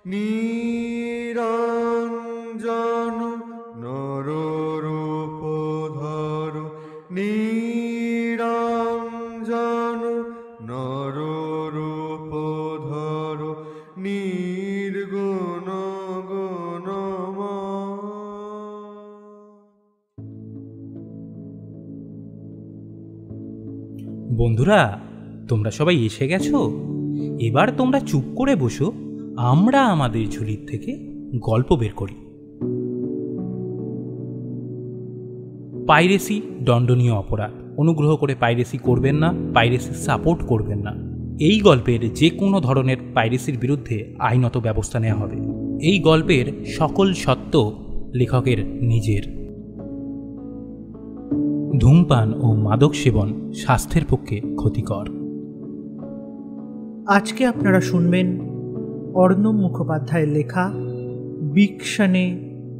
নিরঞ্জন নররূপধর, নিরঞ্জন নররূপধর, নির্গুণ গুণময়। বন্ধুরা, তোমরা সবাই এসে গেছো? এবার তোমরা চুপ করে বসো, আমরা আমাদের ঝুলির থেকে গল্প বের করি। পাইরেসি দণ্ডনীয় অপরাধ। অনুগ্রহ করে পাইরেসি করবেন না, পাইরেসির সাপোর্ট করবেন না। এই গল্পের যে কোনো ধরনের পাইরেসির বিরুদ্ধে আইনত ব্যবস্থা নেওয়া হবে। এই গল্পের সকল সত্য লেখকের নিজের। ধূমপান ও মাদক সেবন স্বাস্থ্যের পক্ষে ক্ষতিকর। আজকে আপনারা শুনবেন অর্ণব মুখোপাধ্যায়ের লেখা বিকশনে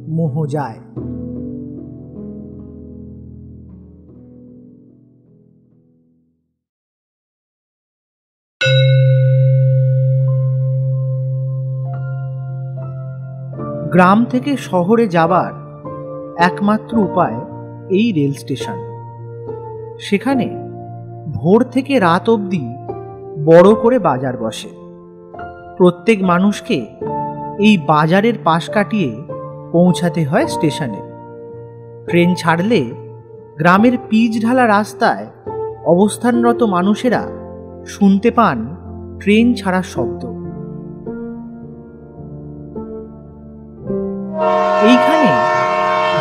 মোহ যায়। গ্রাম থেকে শহরে যাবার একমাত্র উপায় এই রেল স্টেশন। সেখানে ভোর থেকে রাত অবধি বড় করে বাজার বসে। প্রত্যেক মানুষকে এই বাজারের পাশ কাটিয়ে পৌঁছাতে হয় স্টেশনে। ট্রেন ছাড়লে গ্রামের পিচ ঢালা রাস্তায় অবস্থানরত মানুষেরা শুনতে পান ট্রেন ছাড়ার শব্দ। এইখানে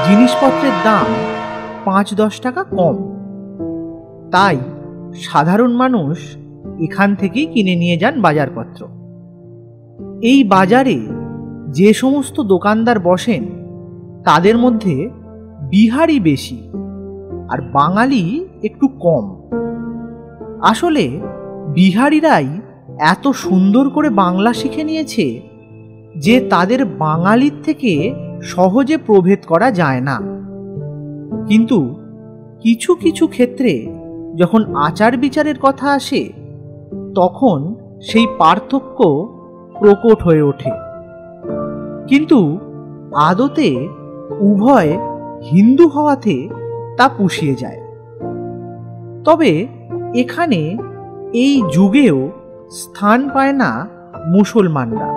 জিনিসপত্রের দাম ৫-১০ টাকা কম, তাই সাধারণ মানুষ এখান থেকেই কিনে নিয়ে যান বাজারপত্র। এই বাজারে যে সমস্ত দোকানদার বসেন তাদের মধ্যে বিহারি বেশি আর বাঙালি একটু কম। আসলে বিহারিরাই এত সুন্দর করে বাংলা শিখে নিয়েছে যে তাদের বাঙালির থেকে সহজে প্রভেদ করা যায় না। কিন্তু কিছু কিছু ক্ষেত্রে যখন আচার বিচারের কথা আসে তখন সেই পার্থক্য প্রকট হয়ে ওঠে। কিন্তু আদতে উভয় হিন্দু হওয়াতে তা পুষিয়ে যায়। তবে এখানে এই যুগেও স্থান পায় না মুসলমানরা।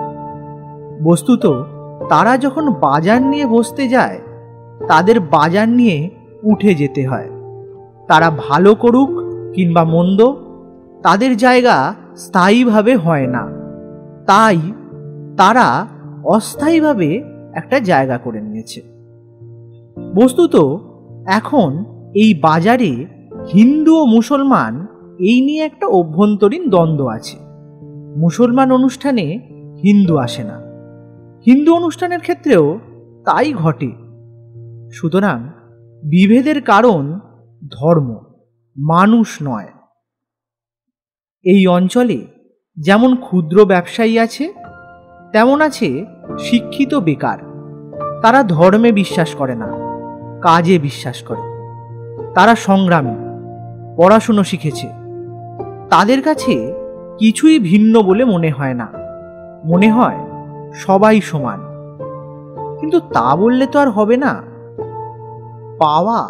বস্তুত তারা যখন বাজার নিয়ে বসতে যায় তাদের বাজার নিয়ে উঠে যেতে হয়। তারা ভালো করুক কিংবা মন্দ, তাদের জায়গা স্থায়ীভাবে হয় না, তাই তারা অস্থায়ীভাবে একটা জায়গা করে নিয়েছে। বস্তুত এখন এই বাজারে হিন্দু ও মুসলমান এই নিয়ে একটা অভ্যন্তরীণ দ্বন্দ্ব আছে। মুসলমান অনুষ্ঠানে হিন্দু আসে না, হিন্দু অনুষ্ঠানের ক্ষেত্রেও তাই ঘটে। সুতরাং বিভেদের কারণ ধর্ম, মানুষ নয়। এই অঞ্চলে যেমন ক্ষুদ্র ব্যবসায়ী আছে তেমন আছে শিক্ষিত বেকার। তারা ধর্মে বিশ্বাস করে না, কাজে বিশ্বাস করে। তারা সংগ্রামী, পড়াশুনো শিখেছে। তাদের কাছে কিছুই ভিন্ন বলে মনে হয় না, মনে হয় সবাই সমান। কিন্তু তা বললে তো আর হবে না। পাওয়া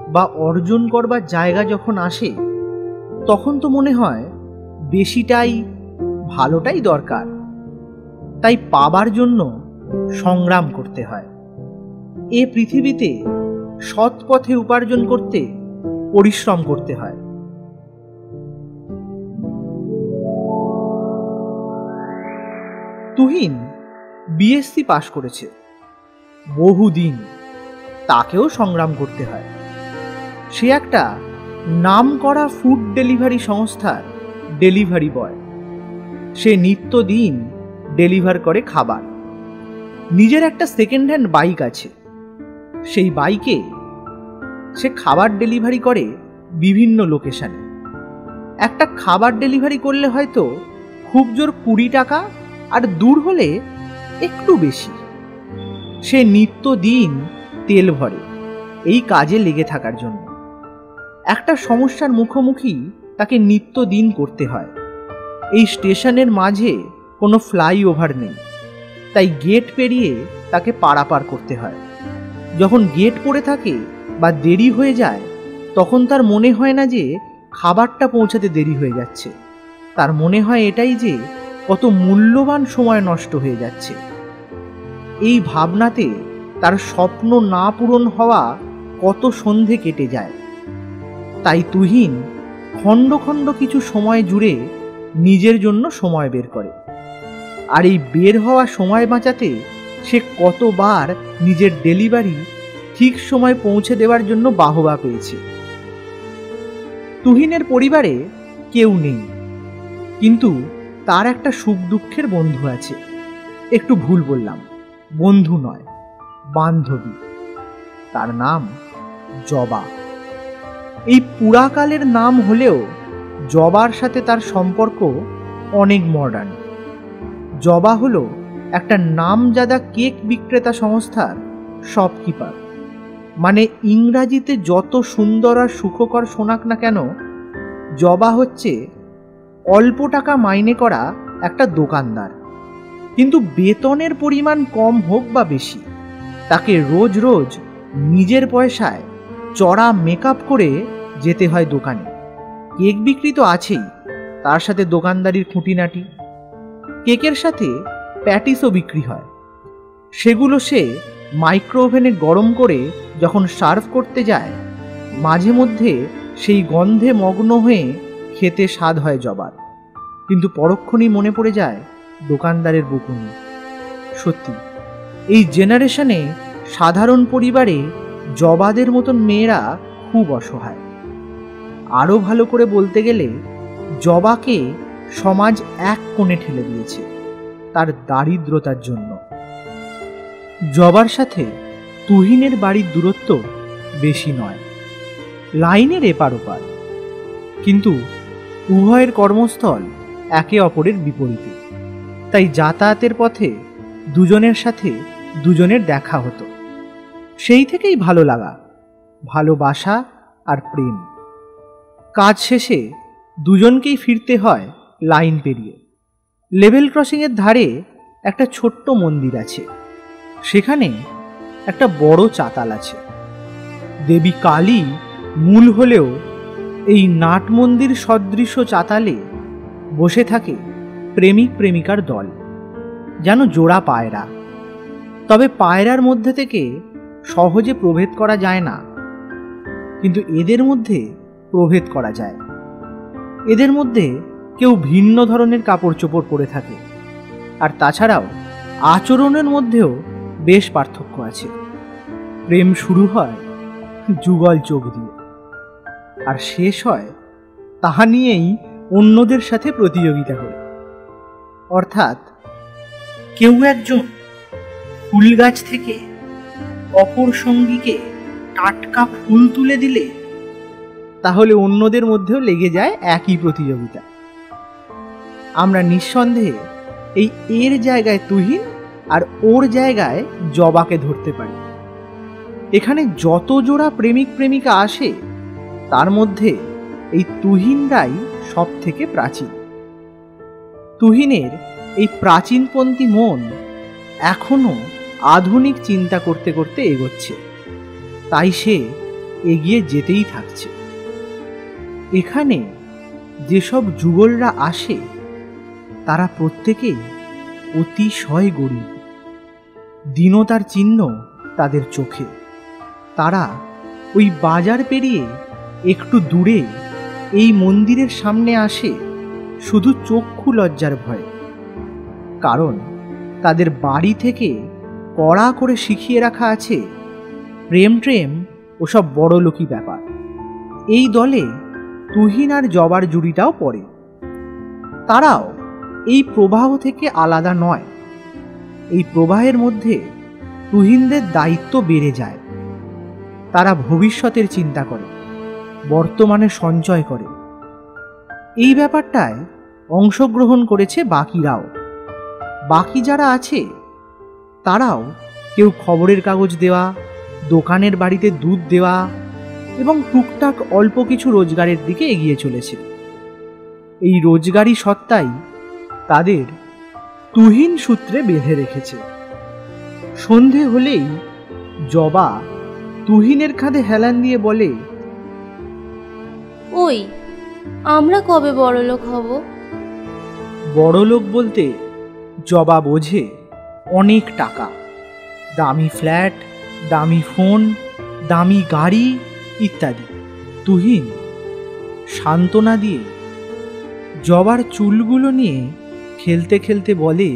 বা অর্জন করবার জায়গা যখন আসে তখন তো মনে হয় বেশিটাই ভালোটাই দরকার। তাই পাবার জন্য সংগ্রাম করতে হয়। এ পৃথিবীতে সৎ পথে উপার্জন করতে পরিশ্রম করতে হয়। তুহিন বিএসসি পাশ করেছে, বহুদিন তাকেও সংগ্রাম করতে হয়। সে একটা নামকরা ফুড ডেলিভারি সংস্থার ডেলিভারি বয়। সে নিত্যদিন ডেলিভার করে খাবার। নিজের একটা সেকেন্ড হ্যান্ড বাইক আছে। সেই বাইকে সে খাবার ডেলিভারি করে বিভিন্ন লোকেশনে। একটা খাবার ডেলিভারি করলে হয়তো খুব জোর 20 টাকা, আর দূর হলে একটু বেশি। সে নিত্যদিন তেল ভরে এই কাজে লেগে থাকার জন্য। একটা সমস্যার মুখোমুখি তাকে নিত্যদিন করতে হয়। এই স্টেশনের মাঝে কোনো ফ্লাইওভার নেই, তাই গেট পেরিয়ে তাকে পারাপার করতে হয়। যখন গেট পড়ে থাকে বা দেরি হয়ে যায়, তখন তার মনে হয় না যে খাবারটা পৌঁছাতে দেরি হয়ে যাচ্ছে, তার মনে হয় এটাই যে কত মূল্যবান সময় নষ্ট হয়ে যাচ্ছে। এই ভাবনাতে তার স্বপ্ন না পূরণ হওয়া কত সন্ধে কেটে যায়। তাই তুহিন খণ্ড খণ্ড কিছু সময় জুড়ে নিজের জন্য সময় বের করে। আর এই বের হওয়া সময় বাঁচাতে সে কতবার নিজের ডেলিভারি ঠিক সময় পৌঁছে দেওয়ার জন্য বাহবা পেয়েছে। তুহিনের পরিবারে কেউ নেই, কিন্তু তার একটা সুখ দুঃখের বন্ধু আছে। একটু ভুল বললাম, বন্ধু নয়, বান্ধবী। তার নাম জবা। এই পুরাকালের নাম হলেও জবার সাথে তার সম্পর্ক অনেক মডার্ন। জবা হলো একটা নামজাদা কেক বিক্রেতা সংস্থার শপকিপার। মানে ইংরাজিতে যত সুন্দর আর সুখকর শোনাক না কেন, জবা হচ্ছে অল্প টাকা মাইনে করা একটা দোকানদার। কিন্তু বেতনের পরিমাণ কম হোক বা বেশি, তাকে রোজ রোজ নিজের পয়সায় চড়া মেকআপ করে যেতে হয় দোকানে। কেক বিক্রি তো আছেই, তার সাথে দোকানদারির খুঁটিনাটি। কেকের সাথে প্যাটিসও বিক্রি হয়। সেগুলো সে মাইক্রো ওভেনে গরম করে যখন সার্ভ করতে যায়, মাঝে মধ্যে সেই গন্ধে মগ্ন হয়ে খেতে স্বাদ হয় জবার। কিন্তু পরক্ষণেই মনে পড়ে যায় দোকানদারের বকুনি। সত্যি, এই জেনারেশনে সাধারণ পরিবারে জবাদের মতন মেয়েরা খুব অসহায়। আরও ভালো করে বলতে গেলে জবাকে সমাজ এক কোণে ঠেলে দিয়েছে তার দারিদ্রতার জন্য। জবার সাথে তুহিনের বাড়ির দূরত্ব বেশি নয়, লাইনের এপার ওপার, কিন্তু উভয়ের কর্মস্থল একে অপরের বিপরীতে। তাই যাতায়াতের পথে দুজনের সাথে দুজনের দেখা হতো। সেই থেকেই ভালো লাগা, ভালোবাসা আর প্রেম। কাজ শেষে দুজনকেই ফিরতে হয় লাইন পেরিয়ে। লেভেল ক্রসিংয়ের ধারে একটা ছোট্ট মন্দির আছে, সেখানে একটা বড় চাতাল আছে। দেবী কালী মূল হলেও এই নাট মন্দির সদৃশ চাতালে বসে থাকে প্রেমিক প্রেমিকার দল, যেন জোড়া পায়রা। তবে পায়রার মধ্যে থেকে সহজে প্রভেদ করা যায় না, কিন্তু এদের মধ্যে প্রভেদ করা যায়। এদের মধ্যে কেউ ভিন্ন ধরনের কাপড় চোপড় পরে থাকে, আর তাছাড়াও আচরণের মধ্যেও বেশ পার্থক্য আছে। প্রেম শুরু হয় যুগল চোখ দিয়ে, আর শেষ হয় তাহা নিয়েই অন্যদের সাথে প্রতিযোগিতা করে। অর্থাৎ কেউ একজন ফুল গাছ থেকে অপর সঙ্গীকে টাটকা ফুল তুলে দিলে তাহলে অন্যদের মধ্যেও লেগে যায় একই প্রতিযোগিতা। আমরা নিঃসন্দেহে এই এর জায়গায় তুহিন আর ওর জায়গায় জবাকে ধরতে পারি। এখানে যত জোড়া প্রেমিক প্রেমিকা আসে, তার মধ্যে এই তুহিনরাই সব থেকে প্রাচীন। তুহিনের এই প্রাচীনপন্থী মন এখনো আধুনিক চিন্তা করতে করতে এগোচ্ছে, তাই সে এগিয়ে যেতেই থাকছে। এখানে যেসব যুগলরা আসে, তারা প্রত্যেকেই অতিশয় গরিব। দীনতার চিহ্ন তাদের চোখে। তারা ওই বাজার পেরিয়ে একটু দূরে এই মন্দিরের সামনে আসে শুধু চক্ষু লজ্জার ভয়ে, কারণ তাদের বাড়ি থেকে কড়া করে শিখিয়ে রাখা আছে প্রেম ট্রেম ওসব বড়লোকি ব্যাপার। এই দলে তুহিন আর জবার জুড়িটাও পড়ে। তারাও এই প্রবাহ থেকে আলাদা নয়। এই প্রবাহের মধ্যে তুহিনদের দায়িত্ব বেড়ে যায়। তারা ভবিষ্যতের চিন্তা করে, বর্তমানে সঞ্চয় করে। এই ব্যাপারটায় অংশগ্রহণ করেছে বাকিরাও। বাকি যারা আছে তারাও কেউ খবরের কাগজ দেওয়া, দোকানের বাড়িতে দুধ দেওয়া এবং টুকটাক অল্প কিছু রোজগারের দিকে এগিয়ে চলেছে। এই রোজগারি সত্তাই তাদের তুহিন সূত্রে বেঁধে রেখেছে। সন্ধে হলেই জবা তুহিনের কাঁধে হেলান দিয়ে বলে, ওই আমরা কবে বড়লোক হব? বড়লোক বলতে জবা বোঝে অনেক টাকা, দামি ফ্ল্যাট, দামি ফোন, দামি গাড়ি ইত্যাদি। তুহিন সান্ত্বনা দিয়ে জবার চুলগুলো নিয়ে খেলতে খেলতে বলে,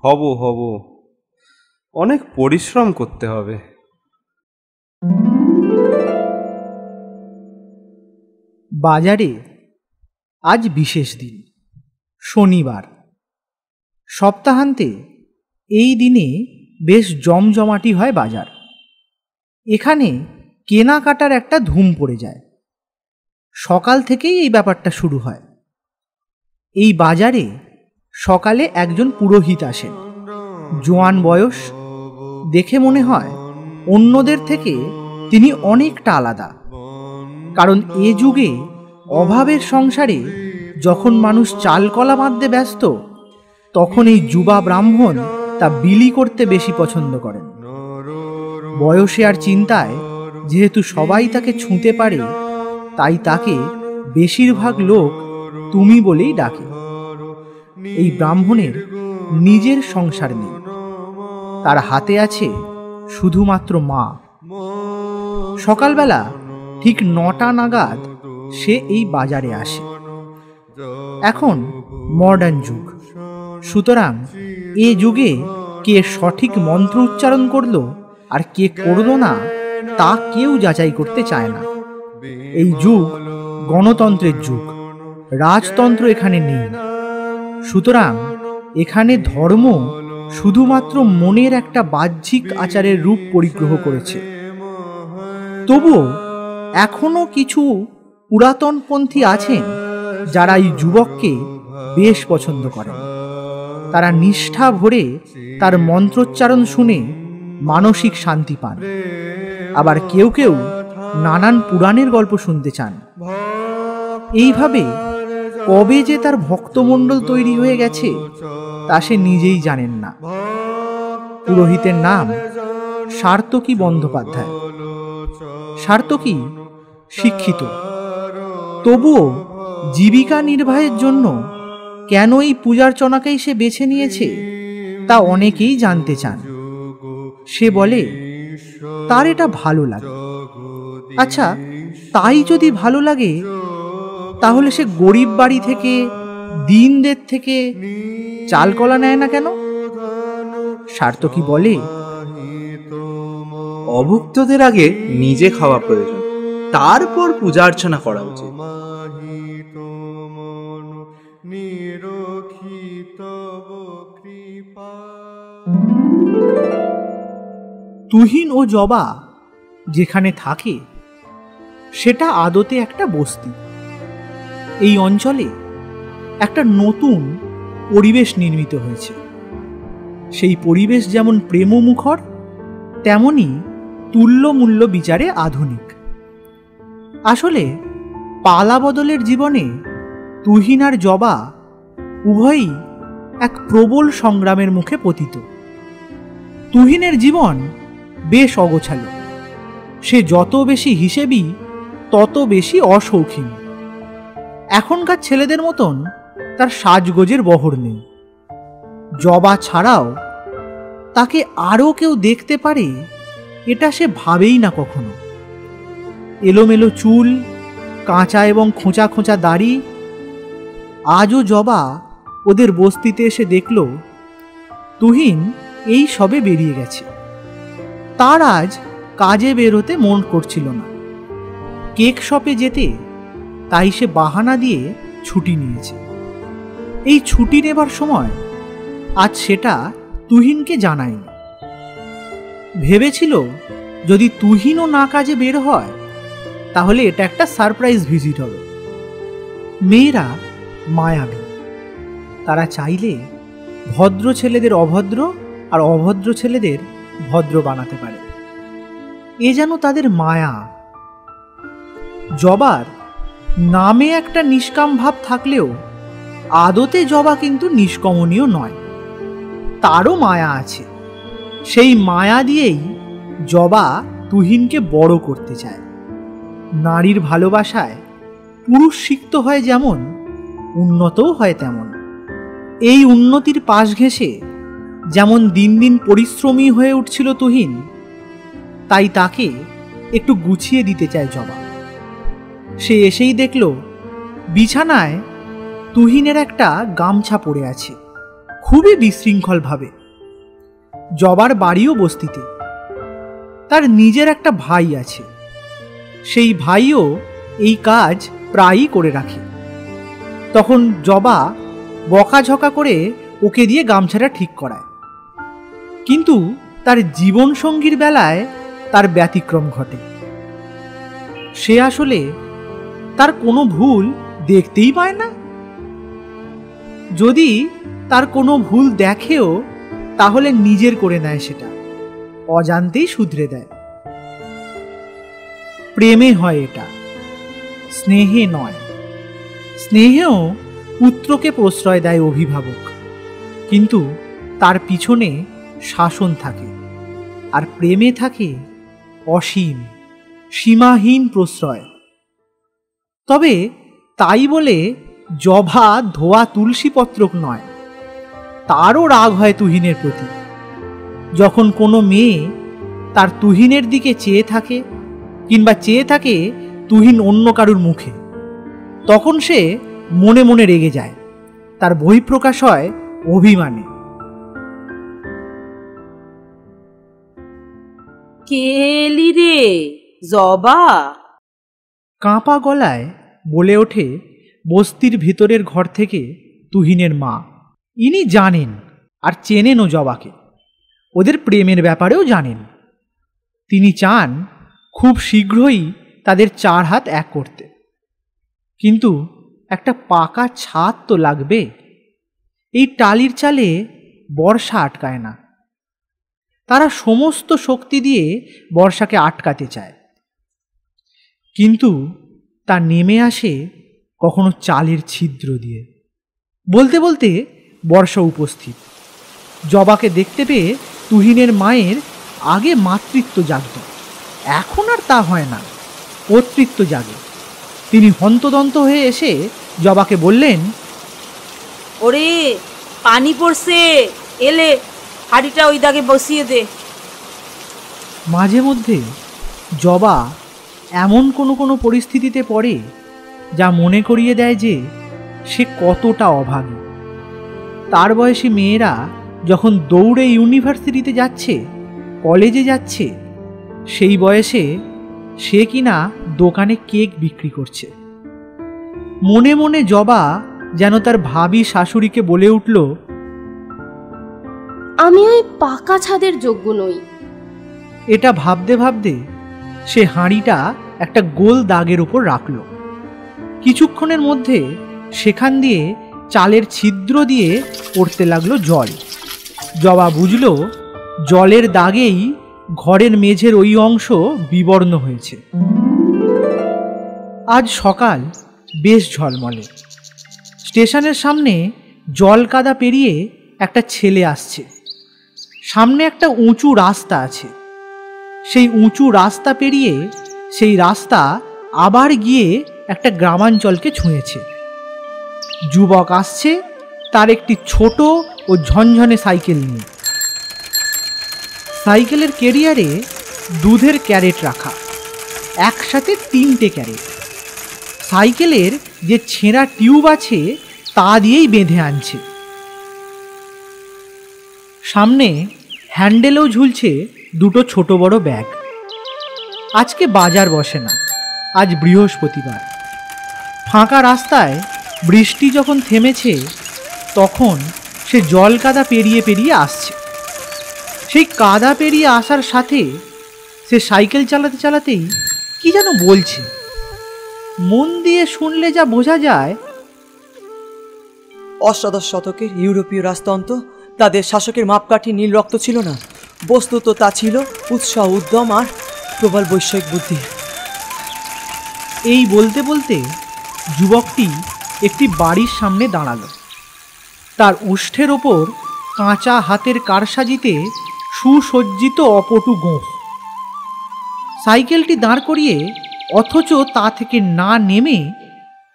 হব হব, অনেক পরিশ্রম করতে হবে। বাজারে আজ বিশেষ দিন, শনিবার। সপ্তাহান্তে এই দিনে বেশ জমজমাটি হয় বাজার। এখানে কেনাকাটার একটা ধুম পড়ে যায়। সকাল থেকেই এই ব্যাপারটা শুরু হয়। এই বাজারে সকালে একজন পুরোহিত আসেন, জোয়ান বয়স, দেখে মনে হয় অন্যদের থেকে তিনি অনেকটা আলাদা। কারণ এ যুগে অভাবের সংসারে যখন মানুষ চাল কলা বাঁধতে ব্যস্ত, তখন এই যুবা ব্রাহ্মণ তা বিলি করতে বেশি পছন্দ করেন। বয়সে আর চিন্তায় যেহেতু সবাই তাকে ছুঁতে পারে, তাই তাকে বেশিরভাগ লোক তুমি বলেই ডাকে। এই ব্রাহ্মণের নিজের সংসার নেই, তার হাতে আছে শুধুমাত্র মা। সকালবেলা ঠিক 9টা নাগাদ সে এই বাজারে আসে। এখন মডার্ন যুগ, সুতরাং এ যুগে কে সঠিক মন্ত্র উচ্চারণ করলো আর কে করলো না তা কেউ যাচাই করতে চায় না। এই যুগ গণতন্ত্রের যুগ, রাজতন্ত্র এখানে নেই। সুতরাং এখানে ধর্ম শুধুমাত্র মনের একটা বাহ্যিক আচারের রূপ পরিগ্রহ করেছে। তবুও এখনো কিছু পুরাতনপন্থী আছেন যারা এই যুবককে বেশ পছন্দ করেন। তারা নিষ্ঠা ভরে তার মন্ত্রোচ্চারণ শুনে মানসিক শান্তি পান। আবার কেউ কেউ নানান পুরাণের গল্প শুনতে চান। এইভাবে কবে যে তার ভক্তমণ্ডল তৈরি হয়ে গেছে তা সে নিজেই জানেন না। পুরোহিতের নাম সার্তকী বন্দ্যোপাধ্যায়। সার্তকী শিক্ষিত, তবুও জীবিকা নির্বাহের জন্য কেন এই পূজার্চনাকেই সে বেছে নিয়েছে তা অনেকেই জানতে চান। সে বলে তার এটা ভালো লাগে। আচ্ছা, তাই যদি ভালো লাগে তাহলে সে গরিব বাড়ি থেকে, দীনদের থেকে চাল কলা নেয় না কেন? সার্তকী বলে, অভুক্তদের আগে নিজে খাওয়া প্রয়োজন, তারপর পূজা অর্চনা করা উচিত। তুহিন ও জবা যেখানে থাকে সেটা আদতে একটা বস্তি। এই অঞ্চলে একটা নতুন পরিবেশ নির্মিত হয়েছে। সেই পরিবেশ যেমন প্রেমমুখর, তেমনি তুল্যমূল্য বিচারে আধুনিক। আসলে পালা বদলের জীবনে তুহিন আর জবা উভয়ই এক প্রবল সংগ্রামের মুখে পতিত। তুহিনের জীবন বেশ অগোছালো। সে যত বেশি হিসেবি তত বেশি অশৌখিন। এখনকার ছেলেদের মতন তার সাজগোজের বহর নেই। জবা ছাড়াও তাকে আরও কেউ দেখতে পারে এটা সে ভাবেই না কখনো। এলোমেলো চুল, কাঁচা এবং খোঁচা খোঁচা দাড়ি। আজও জবা ওদের বস্তিতে এসে দেখল তুহিন এই সবে বেরিয়ে গেছে। তার আজ কাজে বেরোতে মন করছিল না। কেক শপে যেতে, তাই সে বাহানা দিয়ে ছুটি নিয়েছে। এই ছুটি নেবার সময় আজ সেটা তুহিনকে জানায়নি। ভেবেছিল যদি তুহিনও না কাজে বের হয় তাহলে এটা একটা সারপ্রাইজ ভিজিট হবে। মেয়েরা মায়াবী, তারা চাইলে ভদ্র ছেলেদের অভদ্র আর অভদ্র ছেলেদের ভদ্র বানাতে পারে। এ যেন তাদের মায়া। জবার নামে একটা নিষ্কাম ভাব থাকলেও আদতে জবা কিন্তু নিষ্কমনীয় নয়, তারও মায়া আছে। সেই মায়া দিয়েই জবা তুহিনকে বড় করতে চায়। নারীর ভালোবাসায় পুরুষ সিক্ত হয় যেমন, উন্নতও হয় তেমন। এই উন্নতির পাশ ঘেঁষে যেমন দিন দিন পরিশ্রমী হয়ে উঠছিল তুহিন, তাই তাকে একটু গুছিয়ে দিতে চায় জবা। সে এসেই দেখল বিছানায় তুহিনের একটা গামছা পড়ে আছে, খুবই বিশৃঙ্খলভাবে। জবার বাড়িও বস্তিতে, তার নিজের একটা ভাই আছে। সেই ভাইও এই কাজ প্রায়ই করে রাখে। তখন জবা বকাঝকা করে ওকে দিয়ে গামছাটা ঠিক করায়। কিন্তু তার জীবনসঙ্গীর বেলায় তার ব্যতিক্রম ঘটে। সে আসলে তার কোনো ভুল দেখতেই পায় না। যদি তার কোনো ভুল দেখেও তাহলে নিজের করে নেয়, সেটা অজান্তেই শুধরে দেয়। প্রেমে হয় এটা, স্নেহে নয়। স্নেহেও পুত্রকে প্রশ্রয় দেয় অভিভাবক, কিন্তু তার পিছনে শাসন থাকে। আর প্রেমে থাকে অসীম, সীমাহীন প্রশ্রয়। তবে তাই বলে জবা ধোয়া তুলসী পত্রক নয়। তারও রাগ হয় তুহিনের প্রতি। যখন কোনো মেয়ে তার তুহিনের দিকে চেয়ে থাকে, কিংবা চেয়ে থাকে তুহিন অন্য কারুর মুখে, তখন সে মনে মনে রেগে যায়। তার বহিঃপ্রকাশ হয় অভিমানে। কে এলি রে জবা? কাঁপা গলায় বলে ওঠে বস্তির ভিতরের ঘর থেকে তুহিনের মা। ইনি জানেন আর চেনেনও জবাকে, ওদের প্রেমের ব্যাপারেও জানেন। তিনি চান খুব শীঘ্রই তাদের 4 হাত এক করতে। কিন্তু একটা পাকা ছাদ তো লাগবে। এই টালির চালে বর্ষা আটকায় না। তারা সমস্ত শক্তি দিয়ে বর্ষাকে আটকাতে চায়, কিন্তু তা নেমে আসে কখনো চালের ছিদ্র দিয়ে। বলতে বলতে বর্ষা উপস্থিত। জবাকে দেখতে পেয়ে তুহিনের মায়ের আগে মাতৃত্ব জাগত, এখন আর তা হয় না, কর্তৃত্ব জাগে। তিনি হন্তদন্ত হয়ে এসে জবাকে বললেন, ওরে পানি পড়ছে, এলে হাঁড়িটা ওই দাগে বসিয়ে দে। মাঝে মধ্যে জবা এমন কোনো পরিস্থিতিতে পড়ে যা মনে করিয়ে দেয় যে সে কতটা অভাগী। তার বয়সী মেয়েরা যখন দৌড়ে ইউনিভার্সিটিতে যাচ্ছে, কলেজে যাচ্ছে, সেই বয়সে সে কিনা দোকানে কেক বিক্রি করছে। মনে মনে জবা যেন তার ভাবী শাশুড়িকে বলে উঠল, আমি ওই পাকা ছাদের যোগ্য নই। এটা ভাবতে ভাবতে সে হাঁড়িটা একটা গোল দাগের উপর রাখল। কিছুক্ষণের মধ্যে সেখান দিয়ে চালের ছিদ্র দিয়ে পড়তে লাগলো জল। জবা বুঝল জলের দাগেই ঘরের মেঝের ওই অংশ বিবর্ণ হয়েছে। আজ সকাল বেশ ঝলমলে। স্টেশনের সামনে জল কাদা পেরিয়ে একটা ছেলে আসছে। সামনে একটা উঁচু রাস্তা আছে। সেই উঁচু রাস্তা পেরিয়ে সেই রাস্তা আবার গিয়ে একটা গ্রামাঞ্চলকে ছুঁয়েছে। যুবক আসছে তার একটি ছোট ও ঝনঝনে সাইকেল নিয়ে। সাইকেলের ক্যারিয়ারে দুধের ক্যারেট রাখা, একসাথে 3টে ক্যারেট। সাইকেলের যে ছেঁড়া টিউব আছে তা দিয়েই বেঁধে আনছে। সামনে হ্যান্ডেলেও ঝুলছে 2টো ছোট বড় ব্যাগ। আজকে বাজার বসে না, আজ বৃহস্পতিবার। ফাঁকা রাস্তায় বৃষ্টি যখন থেমেছে তখন সে জল কাদা পেরিয়ে পেরিয়ে আসছে। সেই কাদা পেরিয়ে আসার সাথে সে সাইকেল চালাতে চালাতেই কি যেন বলছে। মন দিয়ে শুনলে যা বোঝা যায়, অষ্টাদশ শতকের ইউরোপীয় রাজতন্ত্র তাদের শাসকের মাপকাঠি নীল রক্ত ছিল না, বস্তুত তা ছিল উৎসাহ, উদ্যম আর প্রবল বৈষয়িক বুদ্ধি। এই বলতে বলতে যুবকটি একটি বাড়ির সামনে দাঁড়ালো। তার ওষ্ঠের ওপর কাঁচা হাতের কারসাজিতে সুসজ্জিত অপটু গোঁফ। সাইকেলটি দাঁড় করিয়ে অথচ তা থেকে না নেমে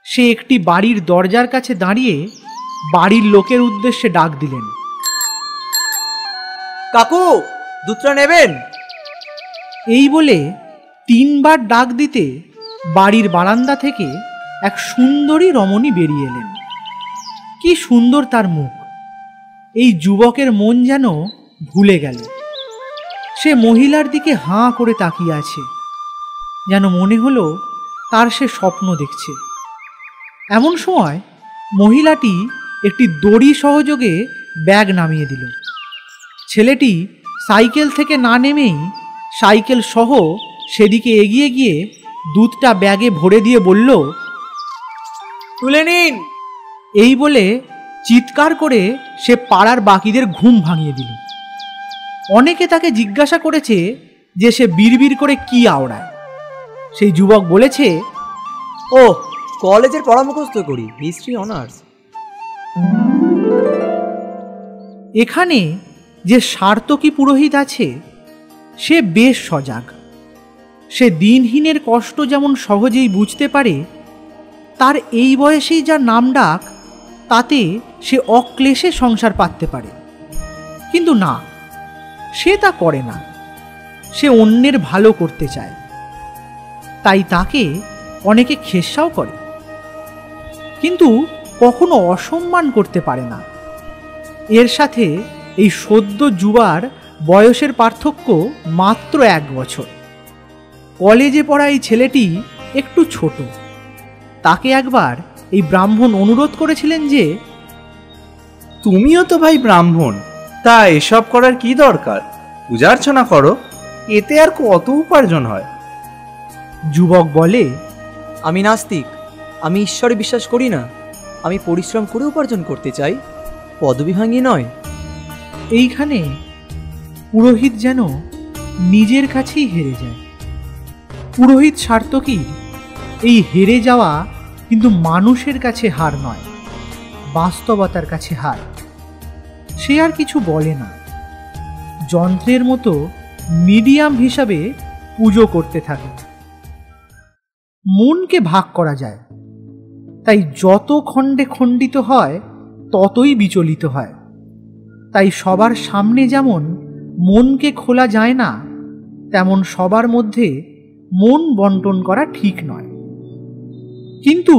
সে একটি বাড়ির দরজার কাছে দাঁড়িয়ে বাড়ির লোকের উদ্দেশ্যে ডাক দিলেন, কাকু, দুধটা নেবেন? এই বলে 3 বার ডাক দিতে বাড়ির বারান্দা থেকে এক সুন্দরী রমণী বেরিয়ে এলেন। কি সুন্দর তার মুখ! এই যুবকের মন যেন ভুলে গেল। সে মহিলার দিকে হাঁ করে তাকিয়ে আছে, যেন মনে হলো তার সে স্বপ্ন দেখছে। এমন সময় মহিলাটি একটি দড়ি সহযোগে ব্যাগ নামিয়ে দিল। ছেলেটি সাইকেল থেকে না নেমেই সাইকেল সহ সেদিকে এগিয়ে গিয়ে দুধটা ব্যাগে ভরে দিয়ে বলল, তুলে নিন। এই বলে চিৎকার করে সে পাড়ার বাকিদের ঘুম ভাঙিয়ে দিল। অনেকে তাকে জিজ্ঞাসা করেছে যে সে বিড়বিড় করে কি আওড়ায়। সেই যুবক বলেছে, ও, কলেজের পরামর্শ করি, হিস্ট্রি অনার্স। এখানে যে সার্থকী পুরোহিত আছে সে বেশ সজাগ। সে দিনহীনের কষ্ট যেমন সহজেই বুঝতে পারে, তার এই বয়সেই যা নাম ডাক তাতে সে অক্লেশে সংসার পাততে পারে। কিন্তু না, সে তা করে না। সে অন্যের ভালো করতে চায়, তাই তাকে অনেকে খেসাও করে, কিন্তু কখনো অসম্মান করতে পারে না। এর সাথে এই সদ্য যুবার বয়সের পার্থক্য মাত্র 1 বছর। কলেজে পড়া এই ছেলেটি একটু ছোট। তাকে একবার এই ব্রাহ্মণ অনুরোধ করেছিলেন যে, তুমিও তো ভাই ব্রাহ্মণ, তা এসব করার কি দরকার? পূজার্চনা করো, এতে আর কত উপার্জন হয়। যুবক বলে, আমি নাস্তিক, আমি ঈশ্বরে বিশ্বাস করি না। আমি পরিশ্রম করে উপার্জন করতে চাই, পদবি ভাঙি নয়। এইখানে পুরোহিত যেন নিজের কাছেই হেরে যায়। পুরোহিত সার্থকীর এই হেরে যাওয়া কিন্তু মানুষের কাছে হার নয়, বাস্তবতার কাছে হার। সে আর কিছু বলে না, যন্ত্রের মতো মিডিয়াম হিসাবে পুজো করতে থাকে। মনকে ভাগ করা যায়, তাই যত খণ্ডে খণ্ডিত হয় ততই বিচলিত হয়। তাই সবার সামনে যেমন মনকে খোলা যায় না, তেমন সবার মধ্যে মন বন্টন করা ঠিক নয়। কিন্তু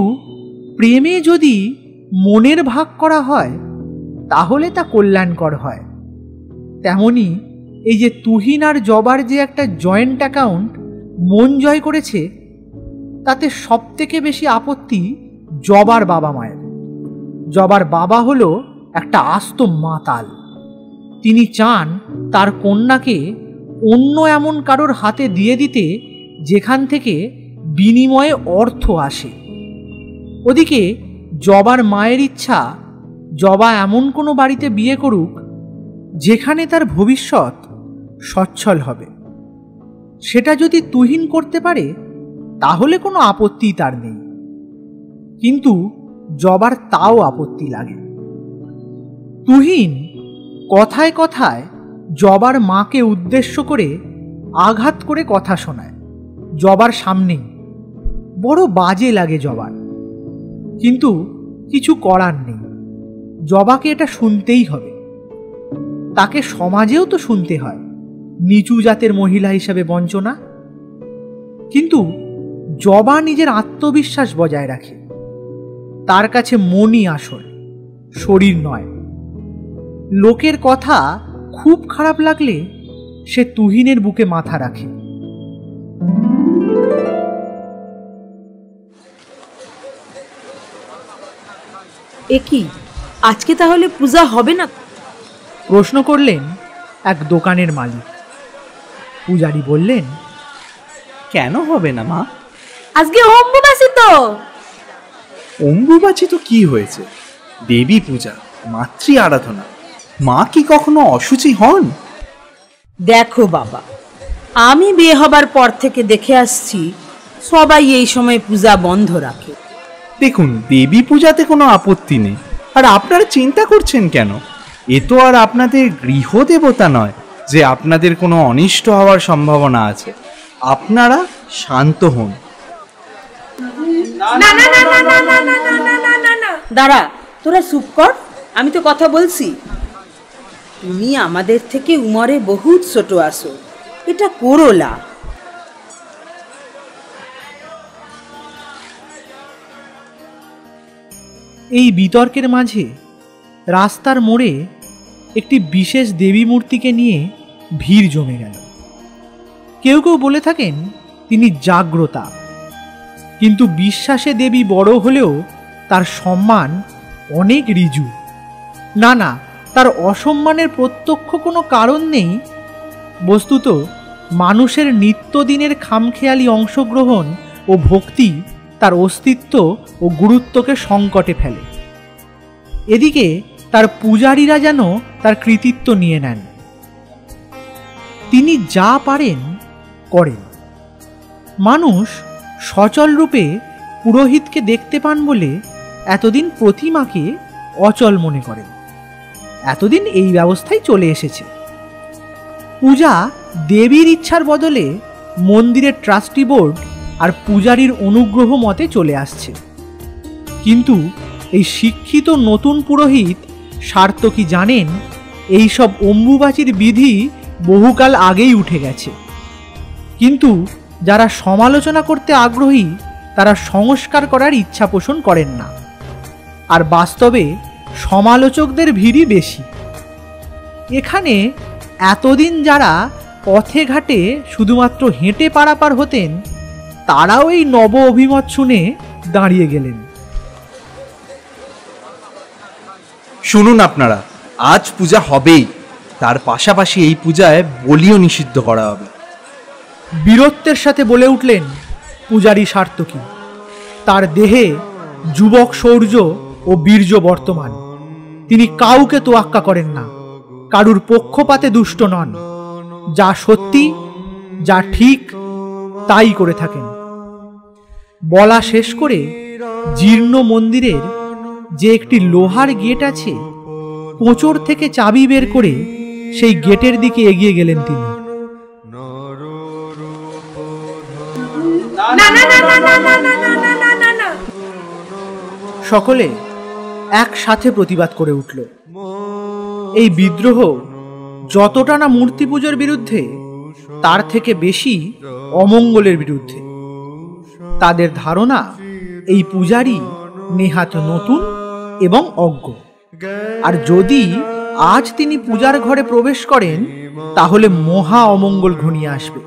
প্রেমে যদি মনের ভাগ করা হয় তাহলে তা কল্যাণকর হয়। তেমনি এই যে তুহিন আর জবার যে একটা জয়েন্ট অ্যাকাউন্ট মন জয় করেছে, তাতে সবথেকে বেশি আপত্তি জবার বাবা মায়ের। জবার বাবা হলো একটা আস্ত মাতাল। তিনি চান তার কন্যাকে অন্য এমন কারোর হাতে দিয়ে দিতে যেখান থেকে বিনিময়ে অর্থ আসে। ওদিকে জবার মায়ের ইচ্ছা জবা এমন কোনো বাড়িতে বিয়ে করুক যেখানে তার ভবিষ্যৎ সচ্ছল হবে। সেটা যদি তুহিন করতে পারে তাহলে কোনো আপত্তি তার নেই, কিন্তু জবার তাও আপত্তি লাগে। তুহিন কথায় কথায় জবার মাকে উদ্দেশ্য করে আঘাত করে কথা শোনায় জবার সামনেই। বড় বাজে লাগে জবার, কিন্তু কিছু করার নেই। জবাকে এটা শুনতেই হবে। তাকে সমাজেও তো শুনতে হয় নিচু জাতের মহিলা হিসাবে বঞ্চনা। কিন্তু জবা নিজের আত্মবিশ্বাস বজায় রাখে। তার কাছে মনই আসল, শরীর নয়। লোকের কথা খুব খারাপ লাগলে সে তুহিনের বুকে মাথা রাখে। এ কি, আজকে তাহলে পূজা হবে না? প্রশ্ন করলেন এক দোকানের মালিক। পূজারী বললেন, কেন হবে না মা? আজকে অম্বুবাসী তো। অম্বুবাচী তো কি হয়েছে? দেবী পূজা, মাতৃ আরাধনা। মা কি কখনো অশুচি হন? দেখো বাবা, আমি বিয়ে হবার পর থেকে দেখে আসছি সবাই এই সময় পূজা বন্ধ রাখে। দেখুন, দেবী পূজাতে কোনো আপত্তি নেই, আর আপনারা চিন্তা করছেন কেন? এ তো আর আপনাদের গৃহদেবতা নয় যে আপনাদের কোনো অনিষ্ট হওয়ার সম্ভাবনা আছে। আপনারা শান্ত হন। দাঁড়া, তোরা চুপ কর, আমি তো কথা বলছি। তুমি আমাদের থেকে উমরে বহুত ছোট আসো, এটা করোলা। এই বিতর্কের মাঝে রাস্তার মোড়ে একটি বিশেষ দেবী মূর্তিকে নিয়ে ভিড় জমে গেল। কেউ কেউ বলে থাকেন তিনি জাগ্রতা, কিন্তু বিশ্বাসে দেবী বড় হলেও তার সম্মান অনেক ঋজু। না না, তার অসম্মানের প্রত্যক্ষ কোনো কারণ নেই। বস্তুত মানুষের নিত্যদিনের খামখেয়ালি অংশগ্রহণ ও ভক্তি তার অস্তিত্ব ও গুরুত্বকে সংকটে ফেলে। এদিকে তার পূজারীরা যেন তার কৃতিত্ব নিয়ে নেন। তিনি যা পারেন করেন। মানুষ সচল রূপে পুরোহিতকে দেখতে পান বলে এতদিন প্রতিমাকে অচল মনে করেন। এতদিন এই ব্যবস্থায় চলে এসেছে। পূজা দেবীর ইচ্ছার বদলে মন্দিরের ট্রাস্টি বোর্ড আর পূজারীর অনুগ্রহ মতে চলে আসছে। কিন্তু এই শিক্ষিত নতুন পুরোহিত স্বার্থ কি জানেন? এই সব অম্বুবাচীর বিধি বহুকাল আগেই উঠে গেছে। কিন্তু যারা সমালোচনা করতে আগ্রহী তারা সংস্কার করার ইচ্ছা পোষণ করেন না। আর বাস্তবে সমালোচকদের ভিড়ই বেশি। এখানে এতদিন যারা পথে ঘাটে শুধুমাত্র হেঁটে পারাপার হতেন, তারাও এই নব অভিমত শুনে দাঁড়িয়ে গেলেন। শুনুন আপনারা, আজ পূজা হবেই, তার পাশাপাশি এই পূজায় বলিও নিষিদ্ধ করা হবে। বীরত্বের সাথে বলে উঠলেন পূজারী সার্থকী। তার দেহে যুবক শৌর্য ও বীর্য বর্তমান। তিনি কাউকে তোয়াক্কা করেন না, কারুর পক্ষপাতে দুষ্ট নন। যা সত্যি, যা ঠিক, তাই করে থাকেন। বলা শেষ করে জীর্ণ মন্দিরের যে একটি লোহার গেট আছে, কোঁচড় থেকে চাবি বের করে সেই গেটের দিকে এগিয়ে গেলেন তিনি। সকলে একসাথে প্রতিবাদ করে উঠল। এই বিদ্রোহ যতটা না মূর্তি পুজোর বিরুদ্ধে, তার থেকে বেশি অমঙ্গলের বিরুদ্ধে। তাদের ধারণা এই পূজারী নেহাত নতুন এবং অজ্ঞ, আর যদি আজ তিনি পূজার ঘরে প্রবেশ করেন তাহলে মহা অমঙ্গল ঘনিয়ে আসবে।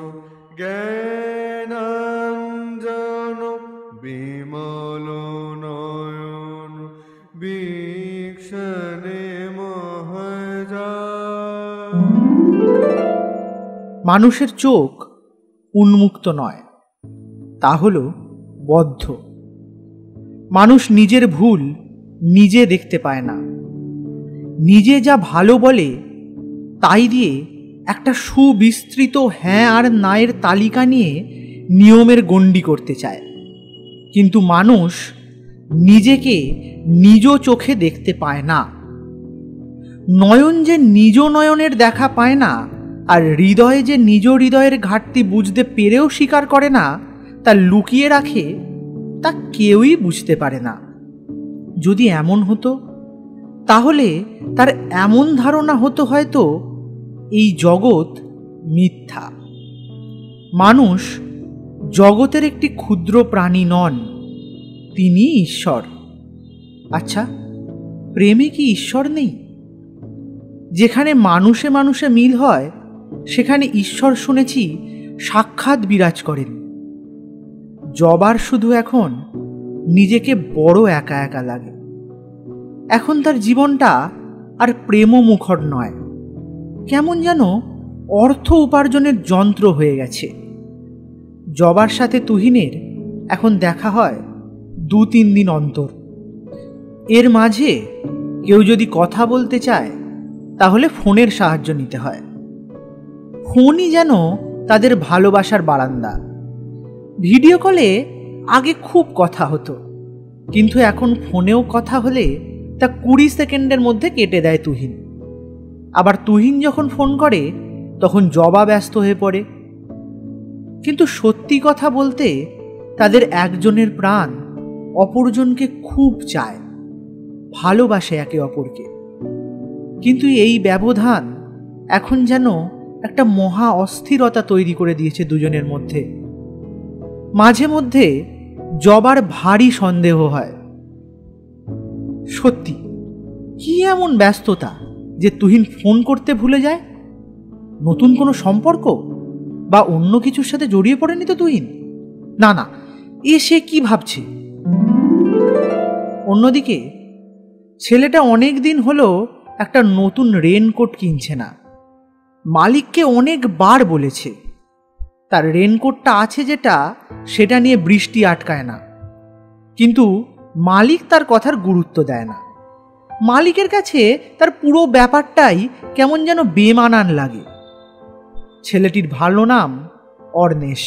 মানুষের চোখ উন্মুক্ত নয়, তা হলো বদ্ধ। মানুষ নিজের ভুল নিজে দেখতে পায় না। নিজে যা ভালো বলে তাই দিয়ে একটা সুবিস্তৃত হ্যাঁ আর নায়ের তালিকা নিয়ে নিয়মের গণ্ডি করতে চায়। কিন্তু মানুষ নিজেকে নিজ চোখে দেখতে পায় না। নয়ন যে নিজ নয়নের দেখা পায় না, আর হৃদয়ে যে নিজ হৃদয়ের ঘাটতি বুঝতে পেরেও স্বীকার করে না, তা লুকিয়ে রাখে, তা কেউই বুঝতে পারে না। যদি এমন হতো তাহলে তার এমন ধারণা হতো হয়তো এই জগৎ মিথ্যা। মানুষ জগতের একটি ক্ষুদ্র প্রাণী নন, তিনি ঈশ্বর। আচ্ছা, প্রেমে কি ঈশ্বর নেই? যেখানে মানুষে মানুষে মিল হয় সেখানে ঈশ্বর শুনেছি সাক্ষাৎ বিরাজ করেন। জবার শুধু এখন নিজেকে বড় একা একা লাগে। এখন তার জীবনটা আর প্রেমমুখর নয়, কেমন যেন অর্থ উপার্জনের যন্ত্র হয়ে গেছে। জবার সাথে তুহিনের এখন দেখা হয় 2-3 দিন অন্তর। এর মাঝে কেউ যদি কথা বলতে চায় তাহলে ফোনের সাহায্য নিতে হয়। ফোনই যেন তাদের ভালোবাসার বারান্দা। ভিডিও কলে আগে খুব কথা হতো, কিন্তু এখন ফোনেও কথা হলে তা 20 সেকেন্ডের মধ্যে কেটে দেয় তুহিন। আবার তুহিন যখন ফোন করে তখন জবা ব্যস্ত হয়ে পড়ে। কিন্তু সত্যি কথা বলতে তাদের একজনের প্রাণ অপরজনকে খুব চায়, ভালোবাসে একে অপরকে। কিন্তু এই ব্যবধান এখন যেন একটা মহা অস্থিরতা তৈরি করে দিয়েছে দুজনের মধ্যে। মাঝে মধ্যে জবার ভারী সন্দেহ হয়, সত্যি কি এমন ব্যস্ততা যে তুহিন ফোন করতে ভুলে যায়? নতুন কোনো সম্পর্ক বা অন্য কিছুর সাথে জড়িয়ে পড়েনি তো তুহিন? না না, সে কি ভাবছে? অন্যদিকে ছেলেটা অনেক দিন হলো একটা নতুন রেনকোট কিনছে না। মালিককে অনেকবার বলেছে তার রেনকোটটা আছে যেটা, সেটা নিয়ে বৃষ্টি আটকায় না, কিন্তু মালিক তার কথার গুরুত্ব দেয় না। মালিকের কাছে তার পুরো ব্যাপারটাই কেমন যেন বেমানান লাগে। ছেলেটির ভালো নাম অর্ণেশ।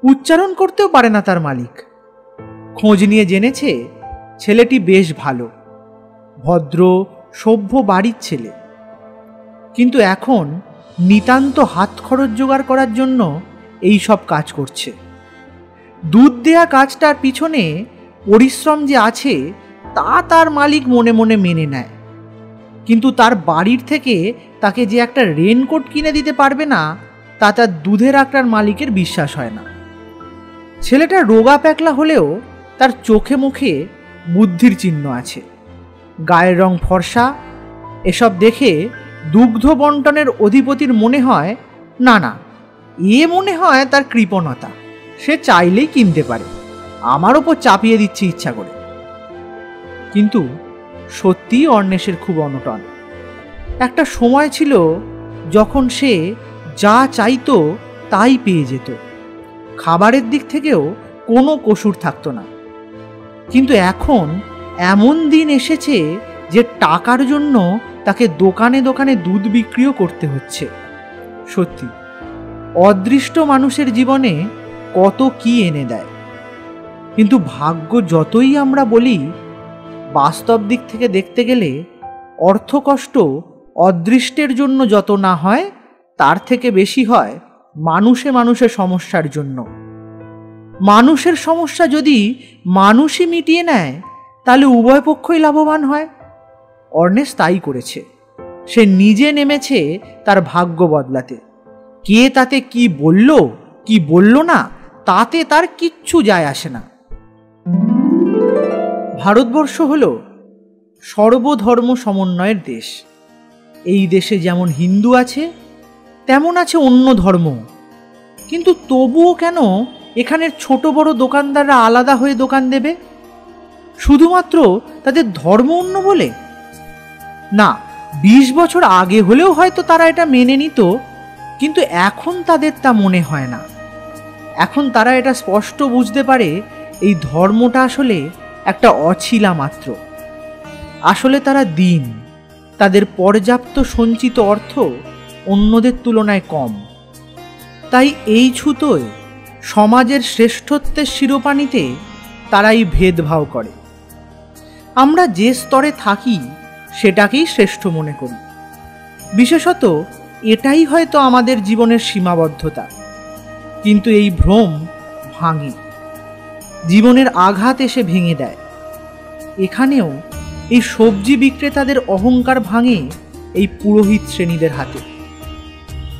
উচ্চারণ করতেও পারে না তার মালিক। খোঁজ নিয়ে জেনেছে ছেলেটি বেশ ভালো, ভদ্র সভ্য বাড়ির ছেলে। কিন্তু এখন নিতান্ত হাত খরচ জোগাড় করার জন্য এই সব কাজ করছে। দুধ দেয়া কাজটার পিছনে পরিশ্রম যে আছে তা তার মালিক মনে মনে মেনে নেয়, কিন্তু তার বাড়ির থেকে তাকে যে একটা রেনকোট কিনে দিতে পারবে না তা তার দুধের আঁকড়ার মালিকের বিশ্বাস হয় না। ছেলেটা রোগা প্যাকলা হলেও তার চোখে মুখে বুদ্ধির চিহ্ন আছে, গায়ের রং ফর্সা। এসব দেখে দুগ্ধ বন্টনের অধিপতির মনে হয় না না, মনে হয় তার কৃপণতা, সে চাইলেই কিনতে পারে, আমার ওপর চাপিয়ে দিচ্ছে ইচ্ছা করে। কিন্তু সত্যিই অর্ণেশের খুব অনটন। একটা সময় ছিল যখন সে যা চাইতো তাই পেয়ে যেত, খাবারের দিক থেকেও কোনো কসুর থাকতো না। কিন্তু এখন এমন দিন এসেছে যে টাকার জন্য তাকে দোকানে দোকানে দুধ বিক্রিও করতে হচ্ছে। সত্যি অদৃষ্ট মানুষের জীবনে কত কি এনে দেয়। কিন্তু ভাগ্য যতই আমরা বলি, বাস্তব দিক থেকে দেখতে গেলে অর্থকষ্ট অদৃষ্টের জন্য যত না হয় তার থেকে বেশি হয় মানুষে মানুষের সমস্যার জন্য। মানুষের সমস্যা যদি মানুষই মিটিয়ে নেয় তাহলে উভয় পক্ষই লাভবান হয়। অর্ণেশ তাই করেছে। সে নিজে নেমেছে তার ভাগ্য বদলাতে। কে তাতে কি বলল কি বলল না তাতে তার কিচ্ছু যায় আসে না। ভারতবর্ষ হল সর্বধর্ম সমন্বয়ের দেশ। এই দেশে যেমন হিন্দু আছে তেমন আছে অন্য ধর্ম, কিন্তু তবুও কেন এখানের ছোট বড় দোকানদাররা আলাদা হয়ে দোকান দেবে? শুধুমাত্র তাদের ধর্ম অন্য বলে? না, 20 বছর আগে হলেও হয়তো তারা এটা মেনে নিত, কিন্তু এখন তাদের তা মনে হয় না। এখন তারা এটা স্পষ্ট বুঝতে পারে এই ধর্মটা আসলে একটা অছিলা মাত্র। আসলে তারা দীন, তাদের পর্যাপ্ত সঞ্চিত অর্থ অন্যদের তুলনায় কম। তাই এই ছুতোয় সমাজের শ্রেষ্ঠত্বের শিরোপা নিতে তারাই ভেদভাব করে। আমরা যে স্তরে থাকি সেটাকেই শ্রেষ্ঠ মনে করি। বিশেষত এটাই হয়তো আমাদের জীবনের সীমাবদ্ধতা। কিন্তু এই ভ্রম ভাঙে, জীবনের আঘাত এসে ভেঙে দেয়। এখানেও এই সবজি বিক্রেতাদের অহংকার ভাঙে এই পুরোহিত শ্রেণীদের হাতে।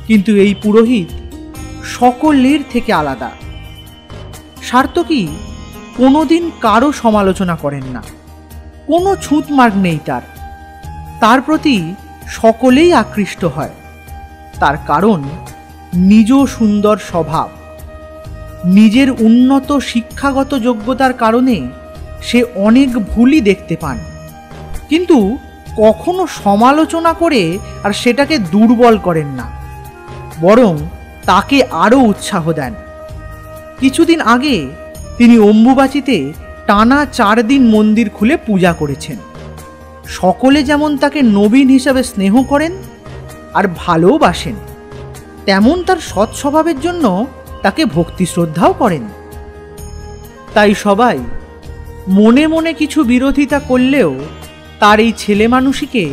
কিন্তু এই পুরোহিত সকলের থেকে আলাদা। সার্থকী কোনোদিন কারো সমালোচনা করেন না, কোনো ছুঁত মার্গ নেই তার। তার প্রতি সকলেই আকৃষ্ট হয়। তার কারণ নিজ সুন্দর স্বভাব। নিজের উন্নত শিক্ষাগত যোগ্যতার কারণে সে অনেক ভুলই দেখতে পান, কিন্তু কখনো সমালোচনা করে আর সেটাকে দুর্বল করেন না, বরং তাকে আরও উৎসাহ দেন। কিছুদিন আগে তিনি অম্বুবাচীতে টানা 4 দিন মন্দির খুলে পূজা করেছেন। সকলে যেমন তাকে নবীন হিসাবে স্নেহ করেন আর ভালোবাসেন, তেমন তার সৎ স্বভাবের জন্য তাকে ভক্তি শ্রদ্ধাও করেন। তাই সবাই মনে মনে কিছু বিরোধিতা করলেও তার এই ছেলে মানুষীকে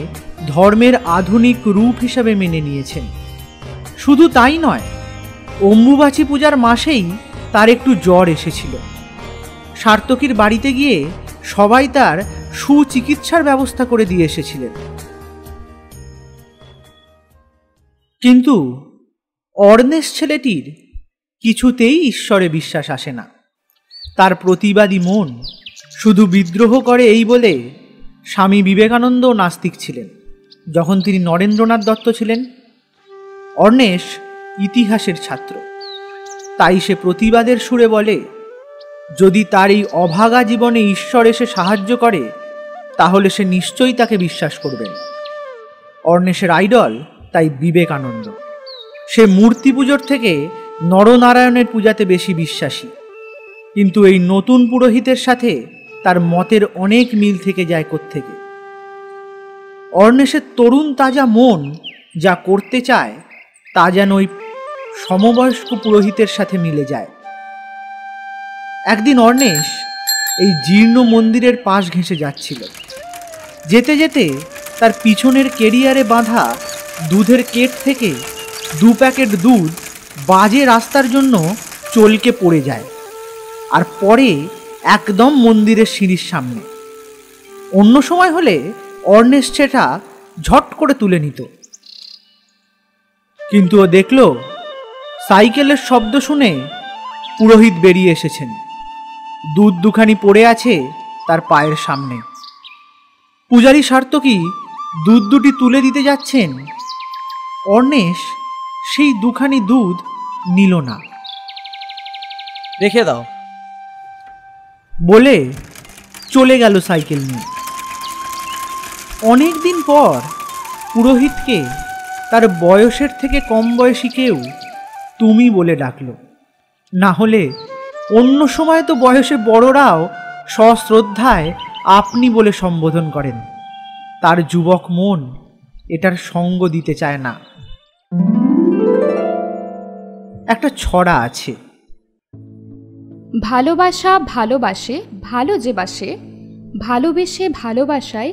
ধর্মের আধুনিক রূপ হিসাবে মেনে নিয়েছেন। শুধু তাই নয়, অম্বুবাচী পূজার মাসেই তার একটু জ্বর এসেছিল। সার্তকীর বাড়িতে গিয়ে সবাই তার সুচিকিৎসার ব্যবস্থা করে দিয়ে এসেছিলেন। কিন্তু অর্ণেশ ছেলেটির কিছুতেই ঈশ্বরে বিশ্বাস আসে না। তার প্রতিবাদী মন শুধু বিদ্রোহ করে এই বলে স্বামী বিবেকানন্দ নাস্তিক ছিলেন যখন তিনি নরেন্দ্রনাথ দত্ত ছিলেন। অর্ণেশ ইতিহাসের ছাত্র, তাই সে প্রতিবাদের সুরে বলে, যদি তার এই অভাগা জীবনে ঈশ্বর এসে সাহায্য করে তাহলে সে নিশ্চয়ই তাকে বিশ্বাস করবেন। অর্ণেশের আইডল তাই বিবেকানন্দ। সে মূর্তি পুজোর থেকে নরনারায়ণের পূজাতে বেশি বিশ্বাসী। কিন্তু এই নতুন পুরোহিতের সাথে তার মতের অনেক মিল থেকে যায় কোত্থেকে। অর্ণেশের তরুণ তাজা মন যা করতে চায় তা যেন ওই সমবয়স্ক পুরোহিতের সাথে মিলে যায়। একদিন অর্ণেশ এই জীর্ণ মন্দিরের পাশ ঘেঁষে যাচ্ছিল। যেতে যেতে তার পিছনের কেরিয়ারে বাঁধা দুধের কেট থেকে 2 প্যাকেট দুধ বাজে রাস্তার জন্য চলকে পড়ে যায় আর পরে একদম মন্দিরের সিঁড়ির সামনে। অন্য সময় হলে অর্ণেশ সেটা ঝট করে তুলে নিত, কিন্তু ও দেখল সাইকেলের শব্দ শুনে পুরোহিত বেরিয়ে এসেছেন। দুধ দুখানি পড়ে আছে তার পায়ের সামনে। পূজারী সার্তকী দুধ দুটি তুলে দিতে যাচ্ছেন। অর্ণেশ সেই দুখানি দুধ নিল না। রেখে দাও বলে চলে গেল সাইকেল নিয়ে। অনেক দিন পর পুরোহিতকে তার বয়সের থেকে কম বয়সী কেউ তুমি বলে ডাকলো। না হলে অন্য সময় তো বয়সে বড়রাও সশ্রদ্ধায় আপনি বলে সম্বোধন করেন। তার যুবক মন এটার সঙ্গ দিতে চায় না। একটা ছড়া আছে, ভালোবাসা ভালোবাসে ভালো যে বাসে, ভালোবেসে ভালোবাসায়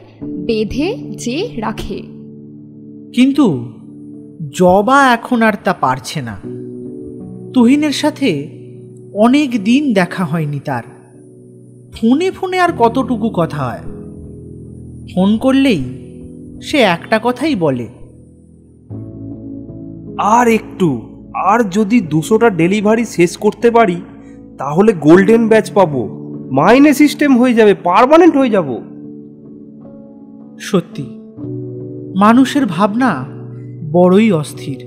বেঁধে যে রাখে। কিন্তু জবা এখন আর তা পারছে না। তুহিনের সাথে অনেক দিন দেখা হয়নি তার। ফোনে ফোনে আর কতটুকু কথা হয়? ফোন করলেই সে একটা কথাই বলে, আর একটু, আর যদি 200টা ডেলিভারি শেষ করতে পারি তাহলে গোল্ডেন ব্যাচ পাবো, মাইনে সিস্টেম হয়ে যাবে, পার্মানেন্ট হয়ে যাব। সত্যি মানুষের ভাবনা বড়ই অস্থির।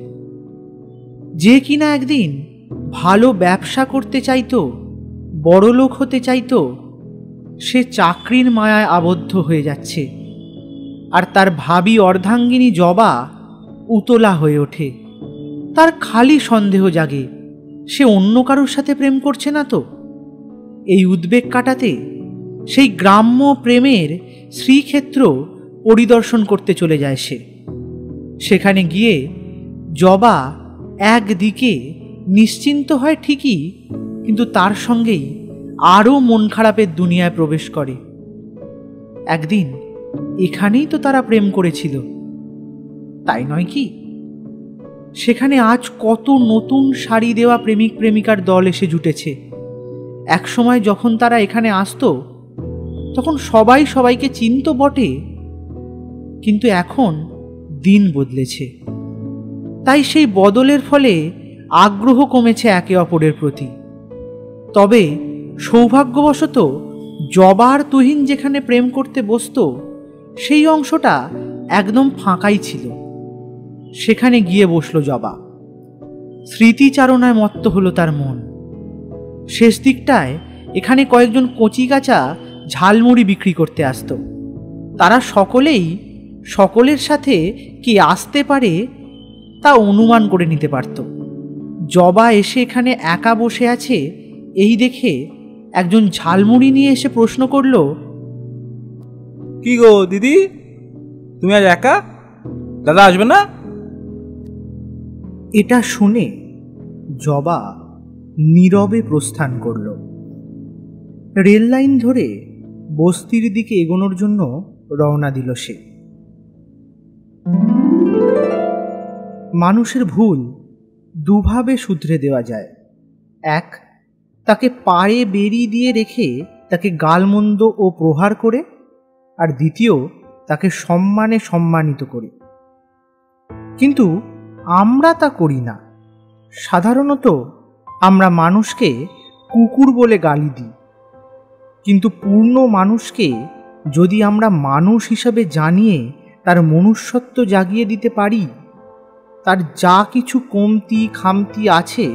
যে কিনা একদিন ভালো ব্যবসা করতে চাইতো, বড়লোক হতে চাইতো, সে চাকরির মায়ায় আবদ্ধ হয়ে যাচ্ছে। আর তার ভাবী অর্ধাঙ্গিনী জবা উতলা হয়ে ওঠে। তার খালি সন্দেহ জাগে সে অন্য কারোর সাথে প্রেম করছে না তো। এই উদ্বেগ কাটাতে সেই গ্রাম্য প্রেমের শ্রীক্ষেত্র পরিদর্শন করতে চলে যায় সে। সেখানে গিয়ে জবা একদিকে নিশ্চিন্ত হয় ঠিকই, কিন্তু তার সঙ্গেই আরও মন খারাপের দুনিয়ায় প্রবেশ করে। একদিন এখানেই তো তারা প্রেম করেছিল, তাই নয় কি? সেখানে আজ কত নতুন শাড়ি দেওয়া প্রেমিক প্রেমিকার দল এসে জুটেছে। একসময় যখন তারা এখানে আসতো তখন সবাই সবাইকে চিনত বটে, কিন্তু এখন দিন বদলেছে। তাই সেই বদলের ফলে আগ্রহ কমেছে একে অপরের প্রতি। তবে সৌভাগ্যবশত জবা আর তুহিন যেখানে প্রেম করতে বসতো সেই অংশটা একদম ফাঁকাই ছিল। সেখানে গিয়ে বসলো জবা। স্মৃতিচারণায় মত্ত হলো তার মন। শেষ দিকটায় এখানে কয়েকজন কচিকাঁচা ঝালমুড়ি বিক্রি করতে আসতো। তারা সকলেই সকলের সাথে কি আসতে পারে তা অনুমান করে নিতে পারত। জবা এসে এখানে একা বসে আছে এই দেখে একজন ঝালমুড়ি নিয়ে এসে প্রশ্ন করল, কি গো দিদি, তুমি আজ একা? দাদা আসবে না? এটা শুনে জবা নীরবে প্রস্থান করল। রেল লাইন ধরে বস্তির দিকে এগোনোর জন্য রওনা দিল সে। মানুষের ভুল দুভাবে শুধরে দেওয়া যায়। এক, তাকে পায়ে বেড়ি দিয়ে রেখে তাকে গালমন্দ ও প্রহার করে, আর দ্বিতীয়, তাকে সম্মানে সম্মানিত করে। কিন্তু আমরা তা করি না। সাধারণত আমরা মানুষকে কুকুর বলে গালি দিই, কিন্তু পূর্ণ মানুষকে যদি আমরা মানুষ হিসাবে জানিয়ে তার মনুষ্যত্ব জাগিয়ে দিতে পারি, তার যা কিছু কমতি খামতি আছে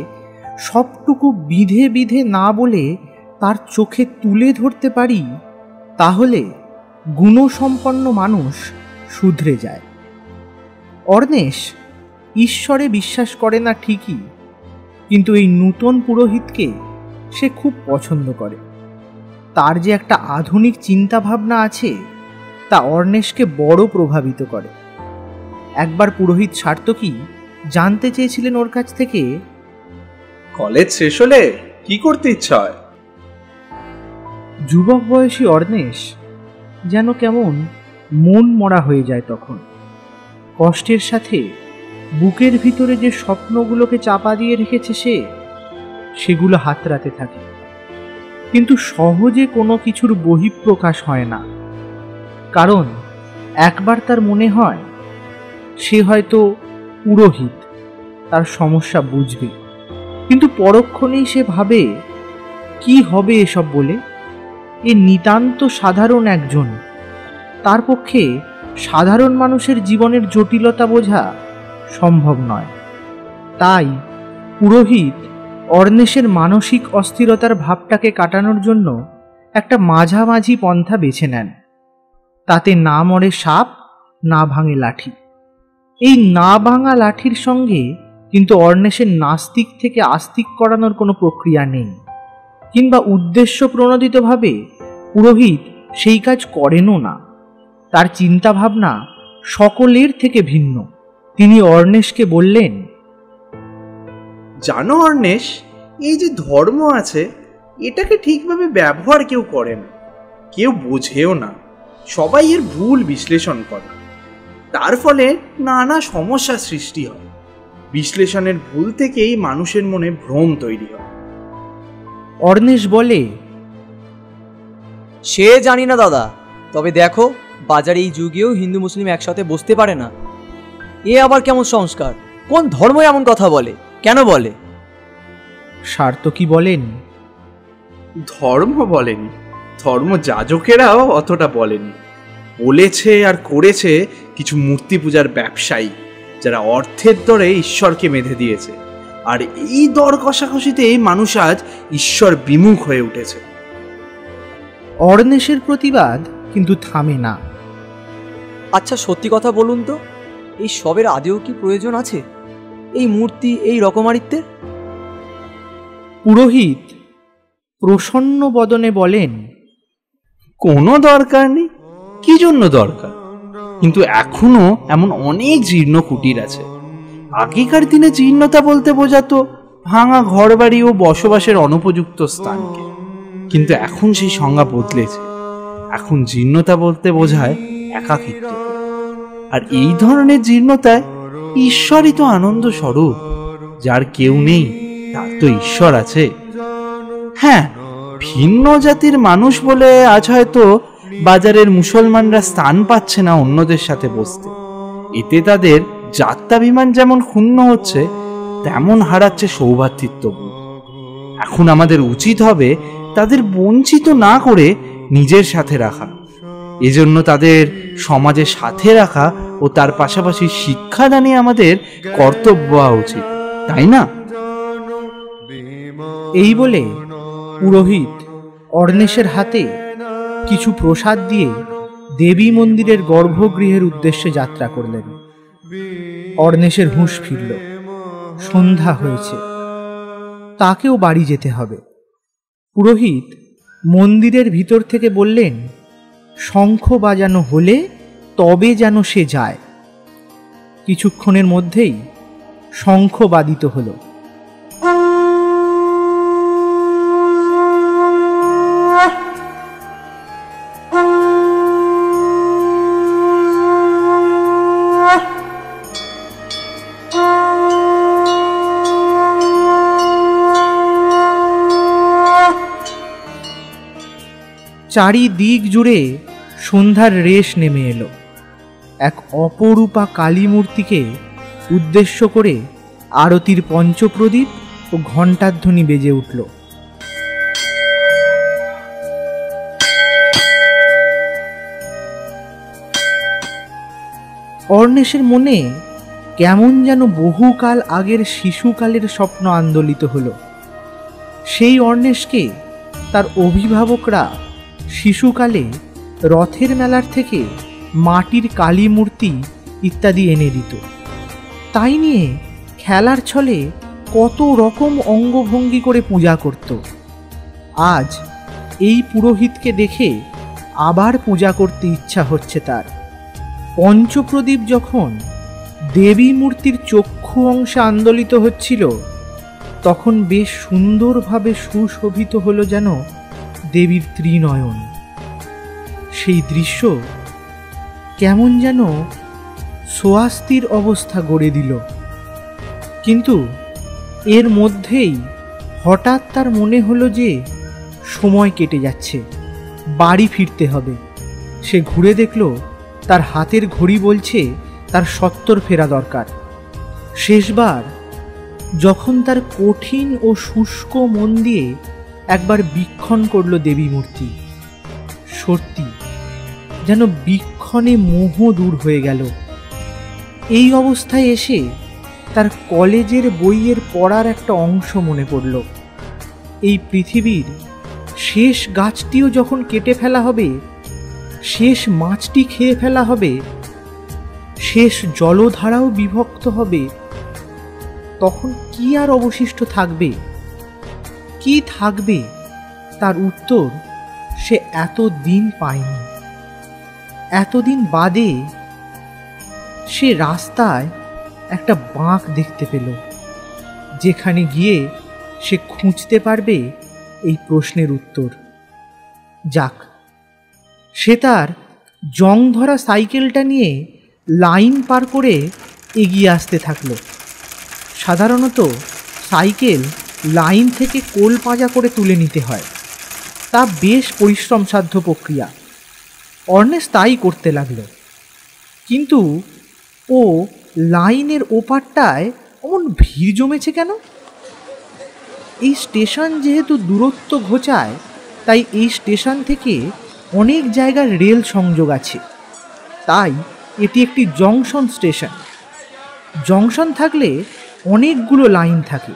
সবটুকু বিধে বিধে না বলে তার চোখে তুলে ধরতে পারি, তাহলে গুণসম্পন্ন মানুষ শুধরে যায়। অর্ণেশ ঈশ্বরে বিশ্বাস করে না ঠিকই, কিন্তু এই নূতন পুরোহিতকে সে খুব পছন্দ করে। তার যে একটা আধুনিক চিন্তাভাবনা আছে তা অর্ণেশকে বড় প্রভাবিত করে। একবার পুরোহিত সার্থকী জানতে চেয়েছিলেন ওর কাছ থেকে, কলেজ শেষ হলে কি করতে ইচ্ছা হয়? যুবক বয়সী অর্ণেশ যেন কেমন মন মরা হয়ে যায় তখন। কষ্টের সাথে বুকের ভিতরে যে স্বপ্নগুলোকে চাপা দিয়ে রেখেছে সে, সেগুলো হাতড়াতে থাকে, কিন্তু সহজে কোনো কিছুর বহিঃপ্রকাশ হয় না। কারণ একবার তার মনে হয় সে হয়তো পুরোহিত, তার সমস্যা বুঝবে, কিন্তু পরক্ষণেই সে ভাবে কি হবে এসব বলে। এ নিতান্ত সাধারণ একজন, তার পক্ষে সাধারণ মানুষের জীবনের জটিলতা বোঝা সম্ভব নয়। তাই পুরোহিত অর্ণেশের মানসিক অস্থিরতার ভাবটাকে কাটানোর জন্য একটা মাঝামাঝি পন্থা বেছে নেন। তাতে না মরে সাপ, না ভাঙে লাঠি। এই না ভাঙা লাঠির সঙ্গে কিন্তু অর্ণেশের নাস্তিক থেকে আস্তিক করানোর কোনো প্রক্রিয়া নেই, কিংবা উদ্দেশ্য প্রণোদিতভাবে পুরোহিত সেই কাজ করেনও না। তার চিন্তাভাবনা সকলের থেকে ভিন্ন। তিনি অর্ণেশকে বললেন, জানো অর্ণেশ, এই যে ধর্ম আছে এটাকে ঠিকভাবে ব্যবহার কেউ করে না, কেউ বোঝেও না। সবাই এর ভুল বিশ্লেষণ করে, তার ফলে নানা সমস্যার সৃষ্টি হয়। বিশ্লেষণের ভুল থেকেই মানুষের মনে ভ্রম তৈরি হয়। অর্ণেশ বলে, সে জানি না দাদা, তবে দেখো বাজারে এই যুগেও হিন্দু মুসলিম একসাথে বসতে পারে না। এ আবার কেমন সংস্কার? কোন ধর্ম এমন কথা বলে? কেন বলে? সার্থকী বলেন, ধর্ম বলেনি, ধর্ম যাজকেরাও অতটা বলেনি। বলেছে আর করেছে কিছু মূর্তি পূজার ব্যবসায়ী, যারা অর্থের দরে ঈশ্বরকে মেধে দিয়েছে। আর এই দর কষাকষিতেই মানুষ আজ ঈশ্বর বিমুখ হয়ে উঠেছে। অর্ণেশের প্রতিবাদ কিন্তু থামে না। আচ্ছা সত্যি কথা বলুন তো, এই সবের আদেও কি প্রয়োজন আছে? এই মূর্তি, এই রকমারিত্বের? পুরোহিত প্রসন্ন বদনে বলেন, কোনো দরকার নেই। কি জন্য দরকার? কিন্তু এখনো এমন অনেক জীর্ণ কুটির আছে। আগেকার দিনে জীর্ণতা বলতে বোঝাতো ভাঙা ঘরবাড়ি ও বসবাসের অনুপযুক্ত স্থানকে, কিন্তু এখন সেই সংজ্ঞা বদলেছে। এখন জীর্ণতা বলতে বোঝায় একাকিত্ব। আর এই ধরনের জীর্ণতায় ঈশ্বরই তো আনন্দ স্বরূপ। যার কেউ নেই তার তো ঈশ্বর আছে। হ্যাঁ, ভিন্ন জাতির মানুষ বলে আজ হয়তো বাজারের মুসলমানরা স্থান পাচ্ছে না অন্যদের সাথে বসতে। এতে তাদের যাত্রাভিমান যেমন ক্ষুণ্ণ হচ্ছে, তেমন হারাচ্ছে সৌভাতৃত্ববোধ। এখন আমাদের উচিত হবে তাদের বঞ্চিত না করে নিজের সাথে রাখা। এজন্য তাদের সমাজের সাথে রাখা ও তার পাশাপাশি শিক্ষাদানে আমাদের কর্তব্য হওয়া উচিত, তাই না? এই বলে পুরোহিত অর্ণেশের হাতে কিছু প্রসাদ দিয়ে দেবী মন্দিরের গর্ভগৃহের উদ্দেশ্যে যাত্রা করলেন। অর্ণেশের হুঁশ ফিরল। সন্ধ্যা হয়েছে, তাকেও বাড়ি যেতে হবে। পুরোহিত মন্দিরের ভিতর থেকে বললেন, শঙ্খ বাজানো হলে তবে যেন সে যায়। কিছুক্ষণের মধ্যেই শঙ্খ বাদিত হলো। চারিদিক জুড়ে সন্ধ্যার রেশ নেমে এলো। এক অপরূপা কালী মূর্তিকে উদ্দেশ্য করে আরতির পঞ্চপ্রদীপ ও ঘণ্টার ধ্বনি বেজে উঠল। অর্ণেশের মনে কেমন যেন বহুকাল আগের শিশুকালের স্বপ্ন আন্দোলিত হলো। সেই অর্ণেশকে তার অভিভাবকরা শিশুকালে রথের মেলার থেকে মাটির কালী মূর্তি ইত্যাদি এনে দিত। তাই নিয়ে খেলার ছলে কত রকম অঙ্গভঙ্গি করে পূজা করত। আজ এই পুরোহিতকে দেখে আবার পূজা করতে ইচ্ছা হচ্ছে তার। পঞ্চপ্রদীপ যখন দেবী মূর্তির চক্ষু অংশে আন্দোলিত হচ্ছিল, তখন বেশ সুন্দরভাবে সুশোভিত হলো যেন দেবীর ত্রিনয়ন। সেই দৃশ্য কেমন যেন সোয়াস্তির অবস্থা গড়ে দিল। কিন্তু এর মধ্যেই হঠাৎ তার মনে হলো যে সময় কেটে যাচ্ছে, বাড়ি ফিরতে হবে। সে ঘুরে দেখল তার হাতের ঘড়ি বলছে তার 70 ফেরা দরকার। শেষবার যখন তার কঠিন ও শুষ্ক মন দিয়ে একবার বীক্ষণ করল দেবী মূর্তি, সত্যি যেন বীক্ষণে মোহ দূর হয়ে গেল। এই অবস্থায় এসে তার কলেজের বইয়ের পড়ার একটা অংশ মনে পড়ল। এই পৃথিবীর শেষ গাছটিও যখন কেটে ফেলা হবে, শেষ মাছটি খেয়ে ফেলা হবে, শেষ জলধারাও বিভক্ত হবে, তখন কি আর অবশিষ্ট থাকবে? কি থাকবে তার উত্তর সে এতদিন পায়নি। এতদিন বাদে সে রাস্তায় একটা বাঁক দেখতে পেল, যেখানে গিয়ে সে খুঁজতে পারবে এই প্রশ্নের উত্তর। যাক, সে তার জং ধরা সাইকেলটা নিয়ে লাইন পার করে এগিয়ে আসতে থাকলো। সাধারণত সাইকেল লাইন থেকে কোল পাঁজা করে তুলে নিতে হয়, তা বেশ পরিশ্রমসাধ্য প্রক্রিয়া। অর্ণেশ তাই করতে লাগলো। কিন্তু ও লাইনের ওপারটায় অমন ভিড় জমেছে কেন? এই স্টেশন যেহেতু দূরত্ব ঘোচায়, তাই এই স্টেশন থেকে অনেক জায়গার রেল সংযোগ আছে। তাই এটি একটি জংশন স্টেশন। জংশন থাকলে অনেকগুলো লাইন থাকে,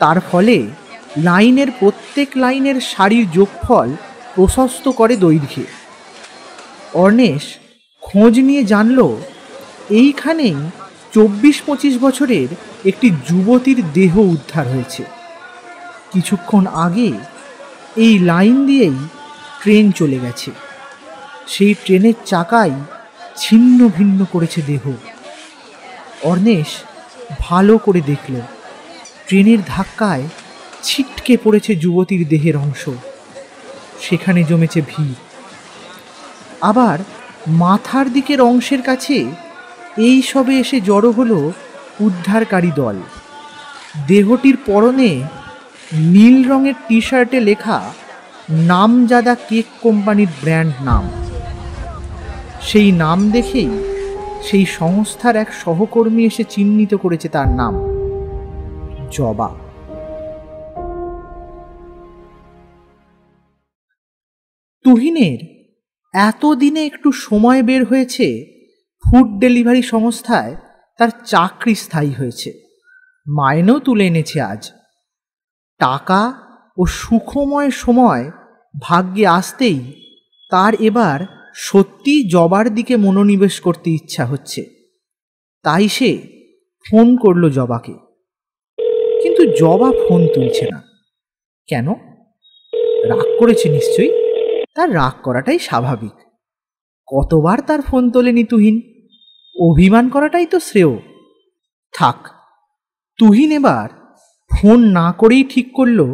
তার ফলে লাইনের প্রত্যেক লাইনের সারির যোগফল প্রশস্ত করে দৈর্ঘ্যে। অর্ণেশ খোঁজ নিয়ে জানল এইখানেই 24-25 বছরের একটি যুবতীর দেহ উদ্ধার হয়েছে। কিছুক্ষণ আগে এই লাইন দিয়েই ট্রেন চলে গেছে। সেই ট্রেনের চাকাই ছিন্ন ভিন্ন করেছে দেহ। অর্ণেশ ভালো করে দেখল, ট্রেনের ধাক্কায় ছিটকে পড়েছে যুবতীর দেহের অংশ। সেখানে জমেছে ভিড়। আবার মাথার দিকের অংশের কাছে এই সবে এসে জড়ো হলো উদ্ধারকারী দল। দেহটির পরনে নীল রঙের টি শার্টে লেখা নামজাদা কেক কোম্পানির ব্র্যান্ড নাম। সেই নাম দেখেই সেই সংস্থার এক সহকর্মী এসে চিহ্নিত করেছে তার নাম, জবা। তুহিনের এতদিনে একটু সময় বের হয়েছে, ফুড ডেলিভারি সংস্থায় তার চাকরি স্থায়ী হয়েছে, মাইনেও তুলে এনেছে আজ। টাকা ও সুখময় সময় ভাগ্যে আসতেই তার এবার সত্যি জবার দিকে মনোনিবেশ করতে ইচ্ছা হচ্ছে। তাই সে ফোন করলো জবাকে, কিন্তু জবা ফোন তুলছে না। কেন? রাগ করেছে নিশ্চয়ই। তার রাগ করাটাই স্বাভাবিক। কতবার তার ফোন তোলেনি তুহিন, অভিমান করাটাই তো শ্রেয়। থাক, তুহিন এবার ফোন না করেই ঠিক করলো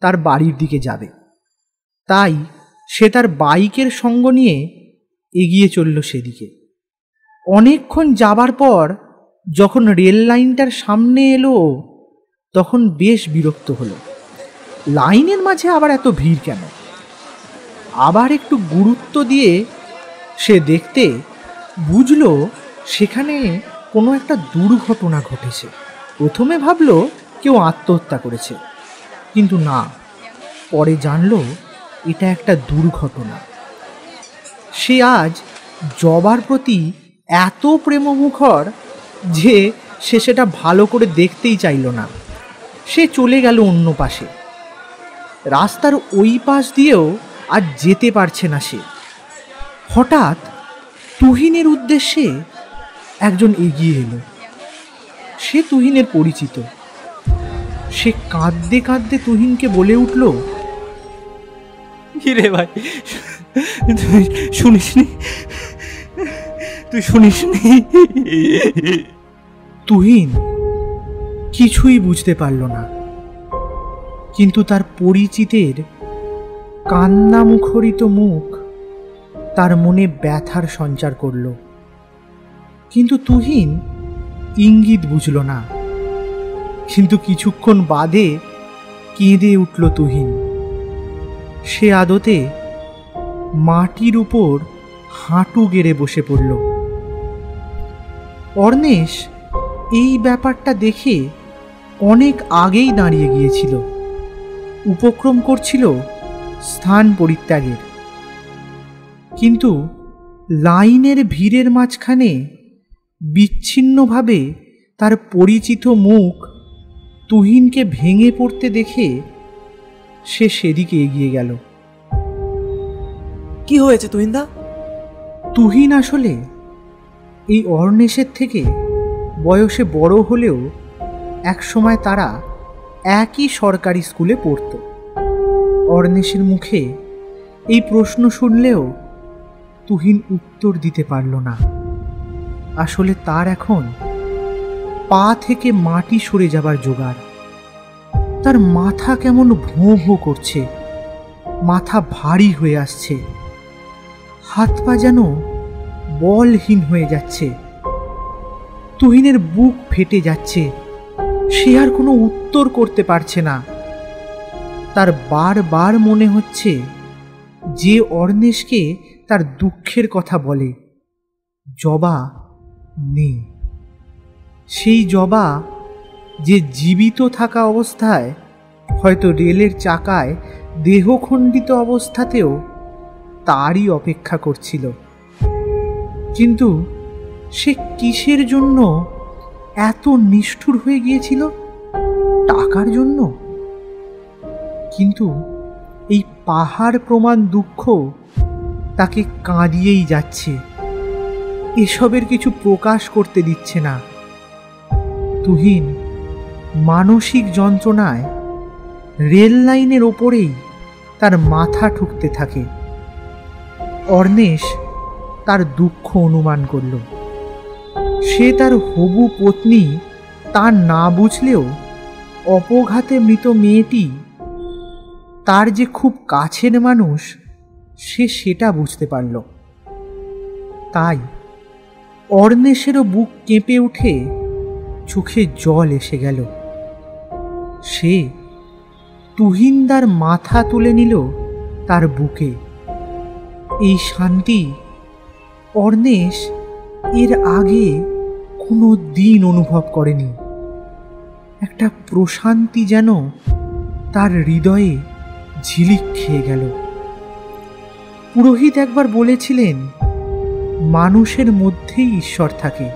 তার বাড়ির দিকে যাবে। তাই সে তার বাইকের সঙ্গ নিয়ে এগিয়ে চলল সেদিকে। অনেকক্ষণ যাবার পর যখন রেল লাইনটার সামনে এলো, তখন বেশ বিরক্ত হলো। লাইনের মাঝে আবার এত ভিড় কেন? আবার একটু গুরুত্ব দিয়ে সে দেখতে বুঝল সেখানে কোনো একটা দুর্ঘটনা ঘটেছে। প্রথমে ভাবল কেউ আত্মহত্যা করেছে, কিন্তু না, পরে জানল এটা একটা দুর্ঘটনা। সে আজ জবার প্রতি এত প্রেমমুখর যে সে সেটা ভালো করে দেখতেই চাইল না। সে চলে গেল অন্য পাশে। রাস্তার ওই পাশ দিয়েও আর যেতে পারছে না সে। হঠাৎ তুহিনের উদ্দেশ্যে একজন এগিয়ে এলো। সে তুহিনের পরিচিত। সে কাঁদতে কাঁদতে তুহিনকে বলে উঠল, কি রে ভাই, তুই শুনিসনি? তুই শুনিসনি? তুহিন কিছুই বুঝতে পারল না, কিন্তু তার পরিচিতের কান্না মুখরিত মুখ তার মনে ব্যথার সঞ্চার করল। কিন্তু তুহিন ইঙ্গিত বুঝল না। কিন্তু কিছুক্ষণ বাদে কেঁদে উঠল তুহিন। সে আদতে মাটির উপর হাঁটু গেড়ে বসে পড়ল। অর্ণেশ এই ব্যাপারটা দেখে অনেক আগেই দাঁড়িয়ে গিয়েছিল, উপক্রম করছিল স্থান পরিত্যাগের। কিন্তু লাইনের ভিড়ের মাঝখানে বিচ্ছিন্নভাবে তার পরিচিত মুখ তুহিনকে ভেঙে পড়তে দেখে সে সেদিকে এগিয়ে গেল। কি হয়েছে তুহিনদা? তুহিন আসলে এই অর্ণেশের থেকে বয়সে বড় হলেও একসময় তারা একই সরকারি স্কুলে পড়ত। অর্ণেশের মুখে এই প্রশ্ন শুনলেও তুহিন উত্তর দিতে পারল না। আসলে তার এখন পা থেকে মাটি সরে যাবার জোগাড়। তার মাথা কেমন ভোঁ ভোঁ করছে, মাথা ভারী হয়ে আসছে, হাত পা যেন বলহীন হয়ে যাচ্ছে। তুহিনের বুক ফেটে যাচ্ছে। সে আর কোনো উত্তর করতে পারছে না। তার বারবার মনে হচ্ছে যে অর্ণেশকে তার দুঃখের কথা বলে, জবা নেই। সেই জবা যে জীবিত থাকা অবস্থায়, হয়তো রেলের চাকায় দেহখণ্ডিত অবস্থাতেও তারই অপেক্ষা করছিল। কিন্তু সে কিসের জন্য এত নিষ্ঠুর হয়ে গিয়েছিল? টাকার জন্য? কিন্তু এই পাহাড় প্রমাণ দুঃখ তাকে কাঁদিয়েই যাচ্ছে, এসবের কিছু প্রকাশ করতে দিচ্ছে না। তুহিন মানসিক যন্ত্রণায় রেল লাইনের ওপরেই তার মাথা ঠুকতে থাকে। অর্ণেশ তার দুঃখ অনুমান করল। সে তার হবু পত্নী তা না বুঝলেও অপঘাতে মৃত মেয়েটি তার যে খুব কাছের মানুষ সে সেটা বুঝতে পারল। তাই অর্ণেশেরও বুক কেঁপে উঠে চোখে জল এসে গেল। সে তুহিনদার মাথা তুলে নিল তার বুকে। এই শান্তি অর্ণেশ এর আগে কোনো দিন অনুভব করেনি। একটা প্রশান্তি যেন তার হৃদয়ে ঝিলিক খেয়ে গেল। পুরোহিত একবার বলেছিলেন, মানুষের মধ্যেই ঈশ্বর থাকে,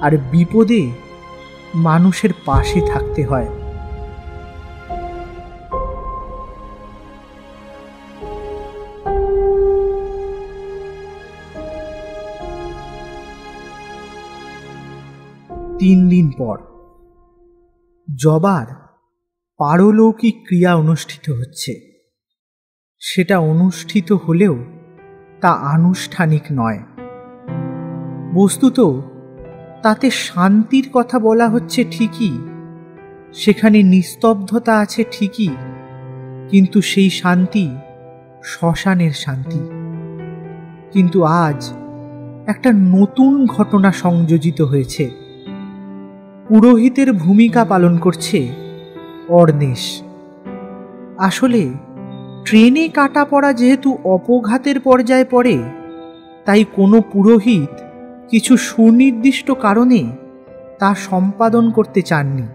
আর বিপদে মানুষের পাশে থাকতে হয়। তিন দিন পর জবার পারলৌকিক ক্রিয়া অনুষ্ঠিত হচ্ছে। সেটা অনুষ্ঠিত হলেও তা আনুষ্ঠানিক নয়। বস্তুত তাতে শান্তির কথা বলা হচ্ছে ঠিকই, সেখানে নিস্তব্ধতা আছে ঠিকই, কিন্তু সেই শান্তি শ্মশানের শান্তি। কিন্তু আজ একটা নতুন ঘটনা সংযোজিত হয়েছে। পুরোহিতের ভূমিকা পালন করছে অর্ণেশ। আসলে ট্রেনে কাটা পড়া যেহেতু অপঘাতের পর্যায়ে পড়ে, তাই কোনো পুরোহিত কিছু সুনির্দিষ্ট কারণে তা সম্পাদন করতে চাননি।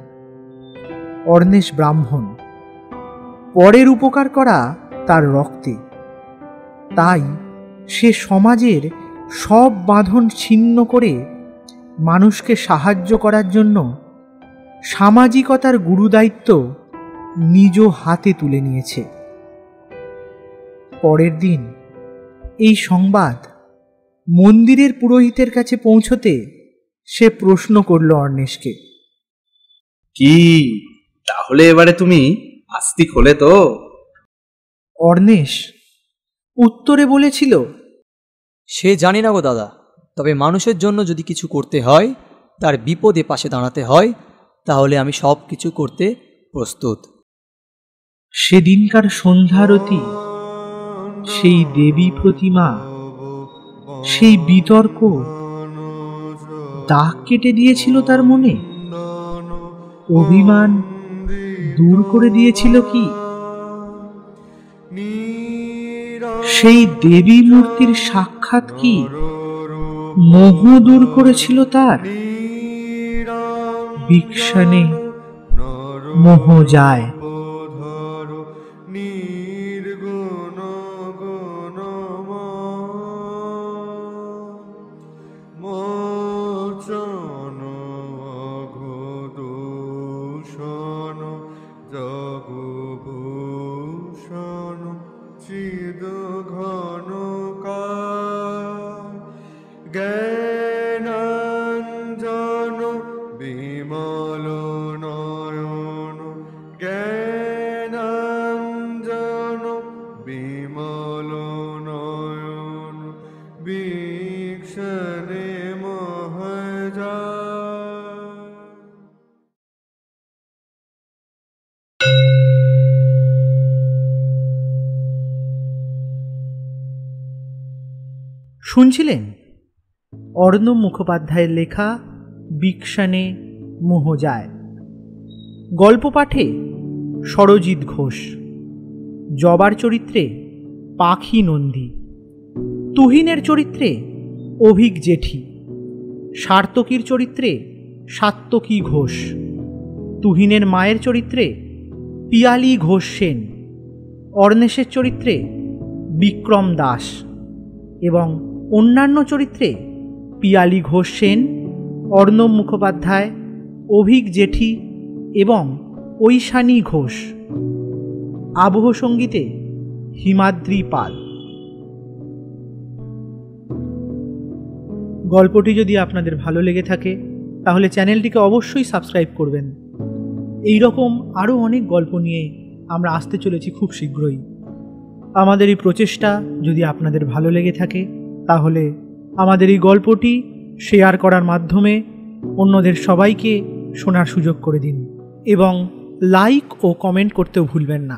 অর্ণেশ ব্রাহ্মণ, পরের উপকার করা তার রক্তে, তাই সে সমাজের সব বাঁধন ছিন্ন করে মানুষকে সাহায্য করার জন্য সামাজিকতার গুরুদায়িত্ব নিজ হাতে তুলে নিয়েছে। পরের দিন এই সংবাদ মন্দিরের পুরোহিতের কাছে পৌঁছতে সে প্রশ্ন করল অর্ণেশকে, কি তাহলে এবারে তুমি আস্তিক হলে তো? অর্ণেশ উত্তরে বলেছিল, সে জানি না গো দাদা, তবে মানুষের জন্য যদি কিছু করতে হয়, তার বিপদে পাশে দাঁড়াতে হয়, তাহলে আমি সব কিছু করতে প্রস্তুত। সেদিনকার সন্ধ্যারতি, সেই দেবী প্রতিমা, সেই বিতর্ক দাগ কেটে দিয়েছিল তার মনে, অভিমান দূর করে দিয়েছিল কি? সেই দেবী মূর্তির সাক্ষাৎ কি মোহ দূর করেছিল তার? বিক্ষণে মোহ যায়। শুনছিলেন অর্ণব মুখোপাধ্যায়ের লেখা বিক্ষণে মোহ যায়। গল্প পাঠে সরজিৎ ঘোষ, জবার চরিত্রে পাখি নন্দী, তুহিনের চরিত্রে অভিক জেঠি, সার্তকীর চরিত্রে সাত্তকী ঘোষ, তুহিনের মায়ের চরিত্রে পিয়ালি ঘোষ সেন, অর্ণেশের চরিত্রে বিক্রম দাস এবং অন্যান্য চরিত্রে পিয়ালি ঘোষ সেন, অর্ণব মুখোপাধ্যায়, অভিক জেঠি এবং ঐশানী ঘোষ। আবহ সঙ্গীতে হিমাদ্রি পাল। গল্পটি যদি আপনাদের ভালো লেগে থাকে তাহলে চ্যানেলটিকে অবশ্যই সাবস্ক্রাইব করবেন। এই রকম আরও অনেক গল্প নিয়ে আমরা আসতে চলেছি খুব শীঘ্রই। আমাদের এই প্রচেষ্টা যদি আপনাদের ভালো লেগে থাকে তাহলে আমাদের এই গল্পটি শেয়ার করার মাধ্যমে অন্যদের সবাইকে শোনার সুযোগ করে দিন এবং লাইক ও কমেন্ট করতেও ভুলবেন না।